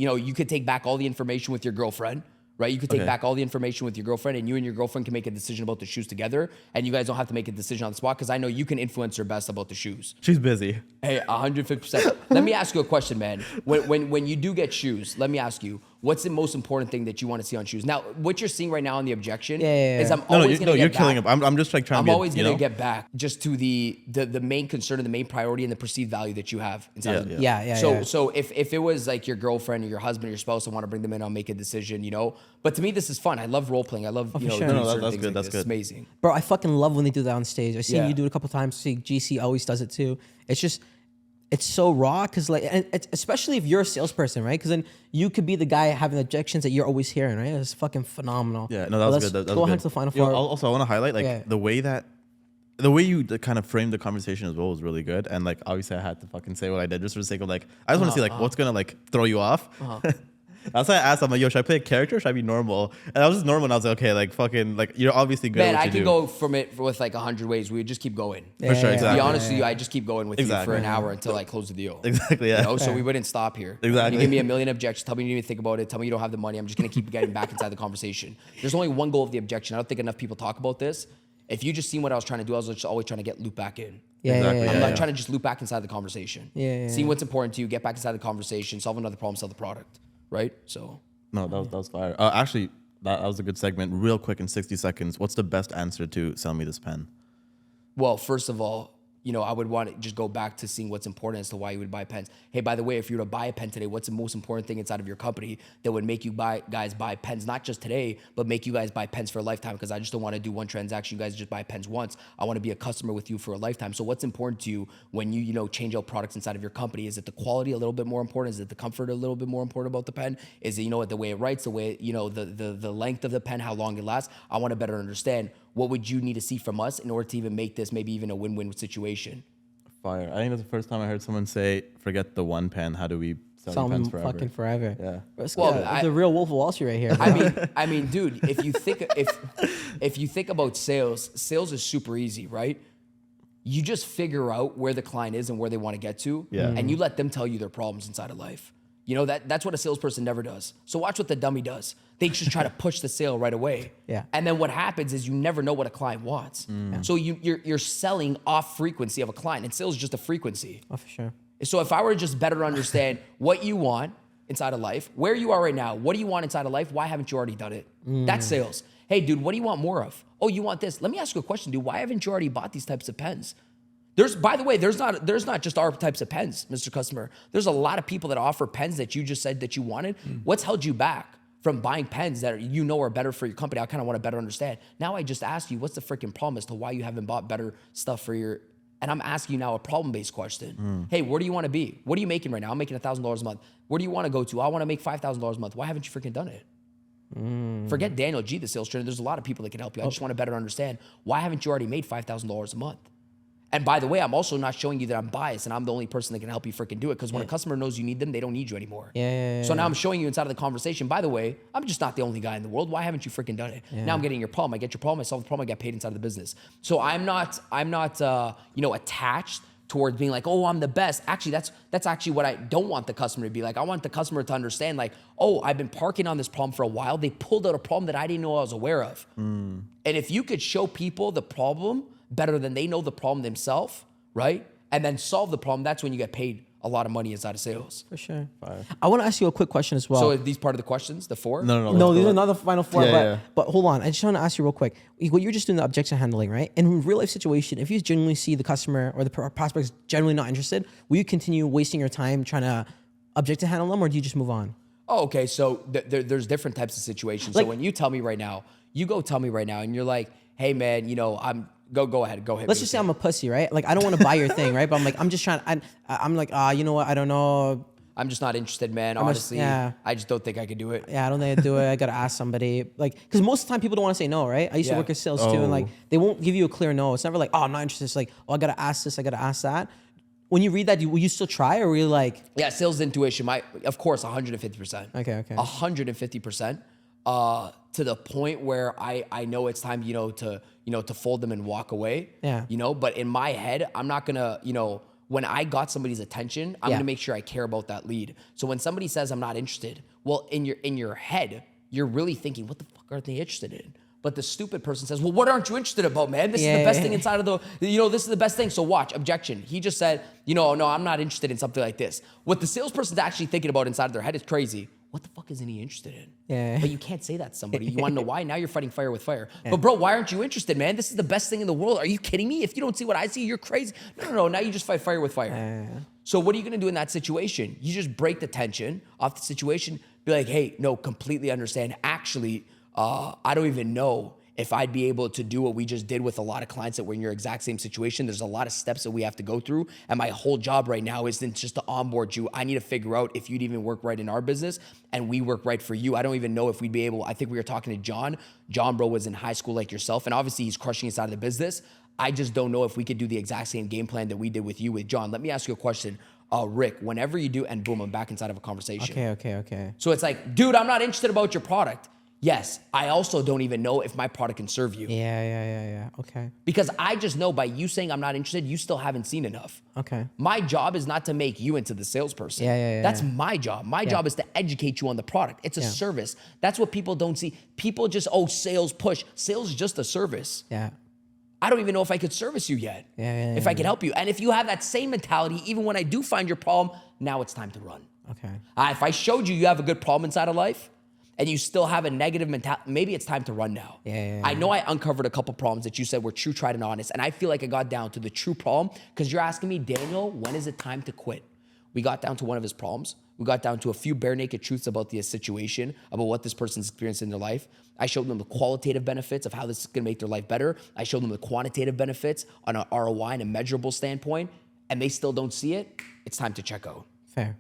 back all the information with your girlfriend. Right, you could take back all the information with your girlfriend, and you and your girlfriend can make a decision about the shoes together, and you guys don't have to make a decision on the spot because I know you can influence her best about the shoes. She's busy. Hey, 150%. Let me ask you a question, man. When you do get shoes, let me ask you, what's the most important thing that you want to see on shoes? Now, what you're seeing right now on the objection is I'm always going to you're get killing back. it. I'm just like trying I'm to be. always going to get back just to the main concern and the main priority and the perceived value that you have inside of them. Yeah. So if it was like your girlfriend or your husband or your spouse, I want to bring them in, I'll make a decision, But to me, this is fun. I love role playing. I love, sure. doing No, certain that's things good. like That's this. It's good. amazing. Bro, I fucking love when they do that on stage. I've seen Yeah. you do it a couple times. See, GC always does it too. It's so raw because and especially if you're a salesperson, right? Because then you could be the guy having objections that you're always hearing, right? It's fucking phenomenal. Yeah, no, that was good. Let's go on to the final four. Also, I want to highlight the way you kind of framed the conversation as well was really good. And like obviously I had to fucking say what I did just for the sake of like I just want to see like what's gonna like throw you off. That's why I asked. I'm like, yo, should I play a character or should I be normal? And I was just normal, and I was like, okay, like fucking, like you're obviously good. Man, at what I you could do. go from it with like 100 ways. We would just keep going. For sure, Yeah. exactly. To be honest with you, I just keep going with you for Exactly. an hour until I close the deal. Exactly, yeah. So we wouldn't stop here. Exactly. You give me a million objections. Tell me you didn't even think about it. Tell me you don't have the money. I'm just gonna keep getting back inside the conversation. There's only one goal of the objection. I don't think enough people talk about this. If you just seen what I was trying to do, I was just always trying to get loop back in. Exactly, I'm yeah. not trying to just loop back inside the conversation. Yeah. Seeing what's important to you, get back inside the conversation, solve another problem, sell the product. Right? So. No, that was fire. Actually, that was a good segment. Real quick in 60 seconds, what's the best answer to sell me this pen? Well, first of all, I would want to just go back to seeing what's important as to why you would buy pens. Hey, by the way, if you were to buy a pen today, what's the most important thing inside of your company that would make you guys buy pens, not just today, but make you guys buy pens for a lifetime? Because I just don't want to do one transaction. You guys just buy pens once. I want to be a customer with you for a lifetime. So what's important to you when you change out products inside of your company? Is it the quality a little bit more important? Is it the comfort a little bit more important about the pen? Is it, the way it writes, the way, the length of the pen, how long it lasts? I want to better understand what would you need to see from us in order to even make this maybe even a win-win situation. Fire. I think that's the first time I heard someone say, forget the one pen. How do we sell pens forever? Fucking forever. Yeah. Well, the real Wolf of Wall Street right here. Bro. I mean, dude, if you think about sales is super easy, right? You just figure out where the client is and where they want to get to, Yeah. and you let them tell you their problems inside of life. You know, that's what a salesperson never does. So watch what the dummy does. They just try to push the sale right away. Yeah. And then what happens is you never know what a client wants. So you're selling off frequency of a client, and sales is just a frequency. Oh, for sure. So if I were to just better understand what you want inside of life, where you are right now, what do you want inside of life? Why haven't you already done it? That's sales. Hey, dude, what do you want more of? Oh, you want this. Let me ask you a question, dude. Why haven't you already bought these types of pens? By the way, there's not just our types of pens, Mr. Customer. There's a lot of people that offer pens that you just said that you wanted. What's held you back from buying pens that you know are better for your company? I kind of want to better understand. Now I just asked you, what's the freaking problem as to why you haven't bought better stuff for your, and I'm asking you now a problem-based question. Hey, where do you want to be? What are you making right now? I'm making $1,000 a month. Where do you want to go to? I want to make $5,000 a month. Why haven't you freaking done it? Forget Daniel G, the sales trainer. There's a lot of people that can help you. I just want to better understand, why haven't you already made $5,000 a month? And by the way, I'm also not showing you that I'm biased and I'm the only person that can help you freaking do it, because when a customer knows you need them, they don't need you anymore. So now I'm showing you inside of the conversation, by the way, I'm just not the only guy in the world. Why haven't you freaking done it? Now I'm getting your problem. I get your problem. I solve the problem. I get paid inside of the business. So I'm not attached towards being like, oh, I'm the best. Actually, that's actually what I don't want the customer to be like. I want the customer to understand, like, oh, I've been parking on this problem for a while. They pulled out a problem that I didn't know I was aware of. And if you could show people the problem better than they know the problem themselves, right? And then solve the problem, that's when you get paid a lot of money inside of sales. For sure. I want to ask you a quick question as well. So are these part of the questions, the 4? No, these are not the final 4. Yeah, but hold on. I just want to ask you real quick. What you're just doing the objection handling, right? In a real life situation, if you genuinely see the customer or the prospect is generally not interested, will you continue wasting your time trying to objection handle them, or do you just move on? Oh, okay. So there's different types of situations. Like, so when you tell me right now, and you're like, hey man, go ahead, go ahead. Let's just say I'm a pussy, right? Like, I don't want to buy your thing, right? But I'm like, I'm just trying. I'm like, you know what? I don't know. I'm just not interested, man. Honestly, I just don't think I could do it. Yeah, I don't think I could do it. I gotta ask somebody. Like, because most of the time people don't want to say no, right? I used to work in sales too, and like they won't give you a clear no. It's never like, oh, I'm not interested. It's like, oh, I gotta ask this, I gotta ask that. When you read that, will you still try, or were you like? Yeah, sales intuition. Of course, 150%. Okay. 150%. To the point where I know it's time, to fold them and walk away. Yeah. But in my head, I'm not gonna, when I got somebody's attention, I'm gonna make sure I care about that lead. So when somebody says I'm not interested, well, in your head, you're really thinking, what the fuck are they interested in? But the stupid person says, well, what aren't you interested about, man? This is the best thing inside of this is the best thing. So watch, objection. He just said, no, I'm not interested in something like this. What the salesperson's actually thinking about inside of their head is crazy. What the fuck isn't he interested in? Yeah. But you can't say that to somebody. You want to know why? Now you're fighting fire with fire. Yeah. But bro, why aren't you interested, man? This is the best thing in the world. Are you kidding me? If you don't see what I see, you're crazy. No. Now you just fight fire with fire. So what are you going to do in that situation? You just break the tension off the situation. Be like, hey, no, completely understand. Actually, I don't even know if I'd be able to do what we just did with a lot of clients that were in your exact same situation. There's a lot of steps that we have to go through. And my whole job right now isn't just to onboard you. I need to figure out if you'd even work right in our business and we work right for you. I don't even know if we'd be able, I think we were talking to John. John, bro, was in high school like yourself. And obviously he's crushing inside of the business. I just don't know if we could do the exact same game plan that we did with you with John. Let me ask you a question. Rick, whenever you do, and boom, I'm back inside of a conversation. Okay. So it's like, dude, I'm not interested about your product. Yes, I also don't even know if my product can serve you. Yeah. Okay. Because I just know by you saying I'm not interested, you still haven't seen enough. Okay. My job is not to make you into the salesperson. That's my job. My job is to educate you on the product. It's a service. That's what people don't see. People just, sales push. Sales is just a service. Yeah. I don't even know if I could service you yet. If I could help you. And if you have that same mentality, even when I do find your problem, now it's time to run. Okay. If I showed you have a good problem inside of life, and you still have a negative mentality, maybe it's time to run now. I know I uncovered a couple problems that you said were true, tried, and honest, and I feel like I got down to the true problem because you're asking me, Daniel, when is it time to quit? We got down to one of his problems. We got down to a few bare naked truths about the situation, about what this person's experienced in their life. I showed them the qualitative benefits of how this is gonna make their life better. I showed them the quantitative benefits on an ROI and a measurable standpoint, and they still don't see it. It's time to check out. Fair.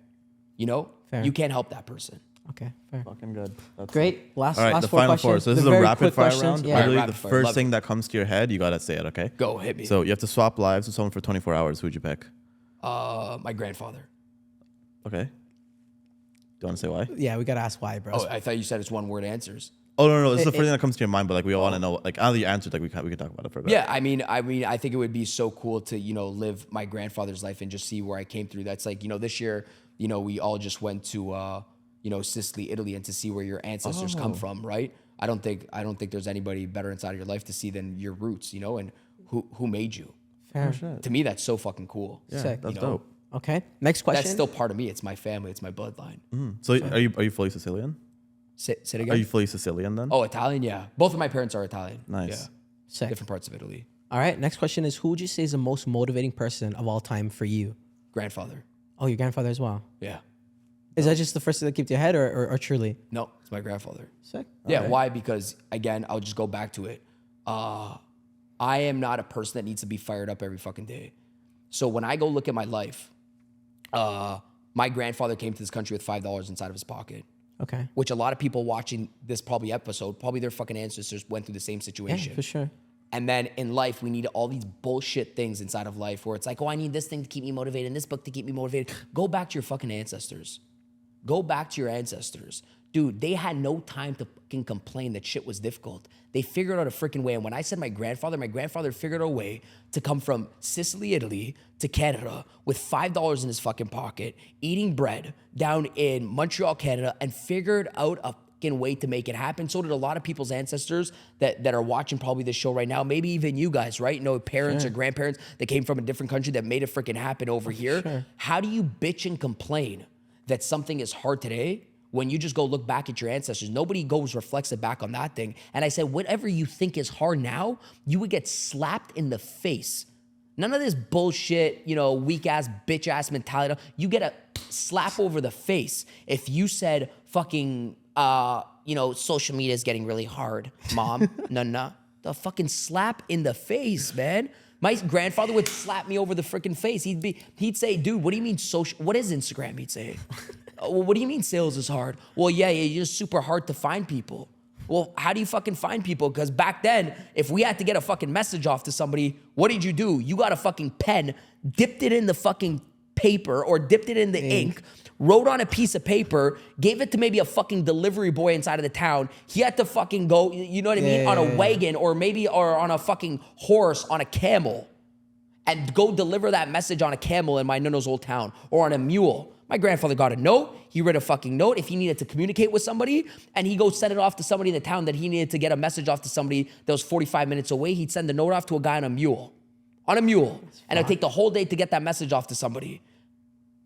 Fair. You can't help that person. Okay, fair. Fucking good. That's great. Last all right, last the four final questions. four. So this is They're a very rapid quick fire questions. round. Yeah. Literally, rapid the fire. first Love thing it. that comes to your head, you gotta say it. Okay. Go, hit me. So you have to swap lives with someone for 24 hours. Who'd you pick? My grandfather. Okay. Do you want to say why? Yeah, we gotta ask why, bro. Oh, I thought you said it's one word answers. Oh no, this is the first thing that comes to your mind, but like we all want to know. Like now that you answered, like we can talk about it for a bit. Yeah, I mean, I think it would be so cool to, live my grandfather's life and just see where I came through. That's like, this year, we all just went to, Sicily, Italy, and to see where your ancestors come from, right? I don't think there's anybody better inside of your life to see than your roots, and who made you. Fair. To me, that's so fucking cool. Yeah, Sick. that's dope. Okay. Next question. That's still part of me. It's my family. It's my bloodline. So are you fully Sicilian? Say it again. Are you fully Sicilian then? Oh, Italian. Yeah, both of my parents are Italian. Nice. Yeah, Sick. different parts of Italy. All right. Next question is, who would you say is the most motivating person of all time for you? Grandfather. Oh, your grandfather as well. Yeah. Is that just the first thing that came to your head, or truly? No, it's my grandfather. Sick. Yeah, why? Because again, I'll just go back to it. I am not a person that needs to be fired up every fucking day. So when I go look at my life, my grandfather came to this country with $5 inside of his pocket. Okay. Which a lot of people watching this episode, probably their fucking ancestors went through the same situation. Yeah, for sure. And then in life, we need all these bullshit things inside of life where it's like, oh, I need this thing to keep me motivated and this book to keep me motivated. Go back to your fucking ancestors. Go back to your ancestors. Dude, they had no time to fucking complain that shit was difficult. They figured out a freaking way. And when I said my grandfather figured out a way to come from Sicily, Italy to Canada with $5 in his fucking pocket, eating bread down in Montreal, Canada, and figured out a fucking way to make it happen. So did a lot of people's ancestors that are watching probably this show right now. Maybe even you guys, right? Parents or grandparents that came from a different country that made it freaking happen over here. Sure. How do you bitch and complain that something is hard today when you just go look back at your ancestors? Nobody goes reflects it back on that thing. And I said, whatever you think is hard now, you would get slapped in the face. None of this bullshit, weak ass, bitch ass mentality. You get a slap over the face if you said fucking, social media is getting really hard, mom. No. The fucking slap in the face, man. My grandfather would slap me over the freaking face. He'd say, dude, what do you mean social? What is Instagram? He'd say, well, what do you mean sales is hard? Well, yeah, it's just super hard to find people. Well, how do you fucking find people? Because back then, if we had to get a fucking message off to somebody, what did you do? You got a fucking pen, dipped it in the fucking paper or dipped it in the ink, wrote on a piece of paper, gave it to maybe a fucking delivery boy inside of the town. He had to fucking go, you know what I mean, on a wagon or on a fucking horse, on a camel, and go deliver that message on a camel in my nonno's old town or on a mule. My grandfather got a note. He read a fucking note if he needed to communicate with somebody, and he goes send it off to somebody in the town that he needed to get a message off to somebody that was 45 minutes away. He'd send the note off to a guy on a mule. And it'd take the whole day to get that message off to somebody.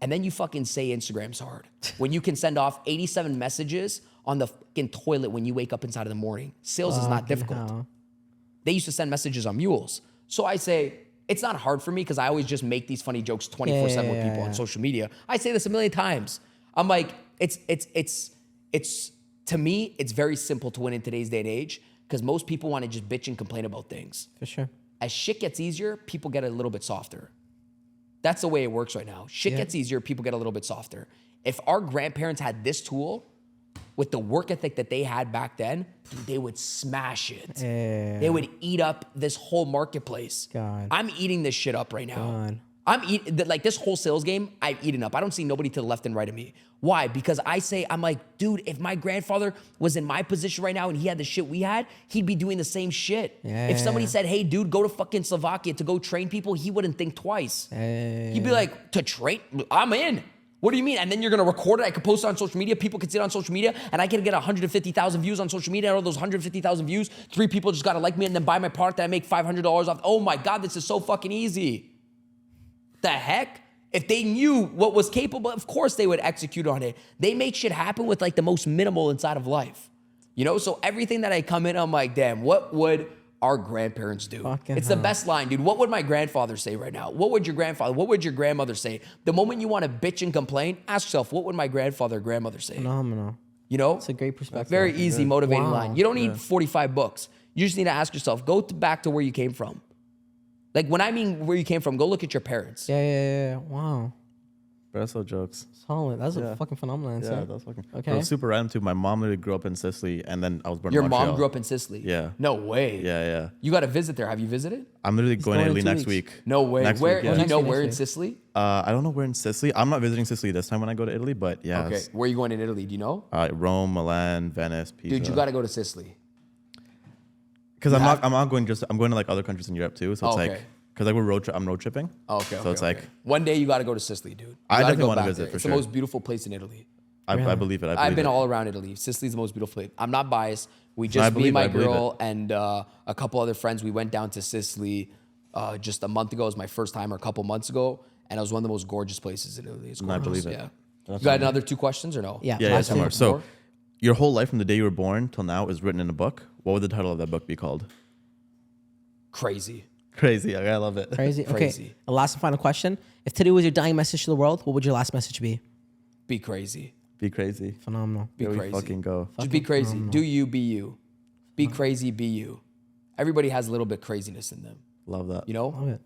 And then you fucking say Instagram's hard when you can send off 87 messages on the fucking toilet when you wake up inside of the morning. Sales is not difficult. Hell. They used to send messages on mules. So I say, it's not hard for me because I always just make these funny jokes 24/7 with people on social media. I say this a million times. I'm like, it's to me, it's very simple to win in today's day and age because most people want to just bitch and complain about things. For sure. As shit gets easier, people get a little bit softer. That's the way it works right now. Shit gets easier, people get a little bit softer. If our grandparents had this tool with the work ethic that they had back then, they would smash it. Yeah. They would eat up this whole marketplace. God. I'm eating this shit up right now. God. I'm eating, like this whole sales game, I've eaten up. I don't see nobody to the left and right of me. Why? Because I'm like, dude, if my grandfather was in my position right now and he had the shit we had, he'd be doing the same shit. Yeah. If somebody said, hey, dude, go to fucking Slovakia to go train people, he wouldn't think twice. He'd be like, to train? I'm in. What do you mean? And then you're going to record it. I could post it on social media. People can see it on social media. And I can get 150,000 views on social media. And all those 150,000 views, 3 people just got to like me and then buy my product and I make $500 off. Oh my God, this is so fucking easy. The heck? If they knew what was capable, of course they would execute on it. They make shit happen with like the most minimal inside of life. So everything that I come in, I'm like, damn, what would our grandparents do? It's the best line, dude. What would my grandfather say right now? What would your grandmother say? The moment you want to bitch and complain, ask yourself, what would my grandfather or grandmother say? Phenomenal. It's a great perspective. Very easy, motivating line. You don't need 45 books. You just need to ask yourself, go back to where you came from. Like when I mean where you came from, go look at your parents. Yeah. Wow. Espresso jokes. Solid. That's Yeah. a fucking phenomenal answer. Yeah, that was fucking. Okay. It was super random too. My mom literally grew up in Sicily, and then I was born Your in Montreal. mom grew up in Sicily. Yeah. No way. Yeah. You got to visit there. Have you visited? I'm literally going to going in Italy 2 next weeks. week. No way. Next Where? week, yeah. Do you know Next where week. in Sicily? I don't know where in Sicily. I'm not visiting Sicily this time when I go to Italy, but yeah. Okay. it's, Where are you going in Italy? Do you know? Rome, Milan, Venice, Pisa. Dude, you got to go to Sicily. Because I'm not going I'm going to like other countries in Europe too. So it's Oh, like okay. because like I'm road tripping. Okay. So it's like one day you got to go to Sicily, dude. You I gotta definitely go wanna back visit there. for It's sure. the most beautiful place in Italy. I believe it. I've been all around Italy. Sicily's the most beautiful place. I'm not biased. We I just, me believe and my it, I believe girl and a couple other friends, we went down to Sicily just a month ago. It was my first time, or a couple months ago, and it was one of the most gorgeous places in Italy. It's I gorgeous. believe it. Yeah. That's You got another 2 questions or no? Yeah. Yeah, last Umar. one. So More? your whole life from the day you were born till now is written in a book. What would the title of that book be called? Crazy. Crazy. I love it. Crazy. Okay. Crazy. A last and final question. If today was your dying message to the world, what would your last message be? Be crazy. Be crazy. Phenomenal. Be Here we crazy. fucking go. Just be crazy. Do you, be you. Be crazy, be you. Everybody has a little bit craziness in them. Love that. You know? Love it.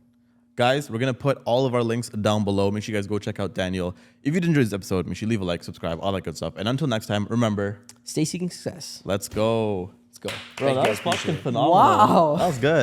Guys, we're going to put all of our links down below. Make sure you guys go check out Daniel. If you did enjoy this episode, make sure you leave a like, subscribe, all that good stuff. And until next time, remember, Stay seeking success. let's go. Let's go. Bro, Thank you that guys. was fucking Appreciate it. phenomenal. Wow. That was good.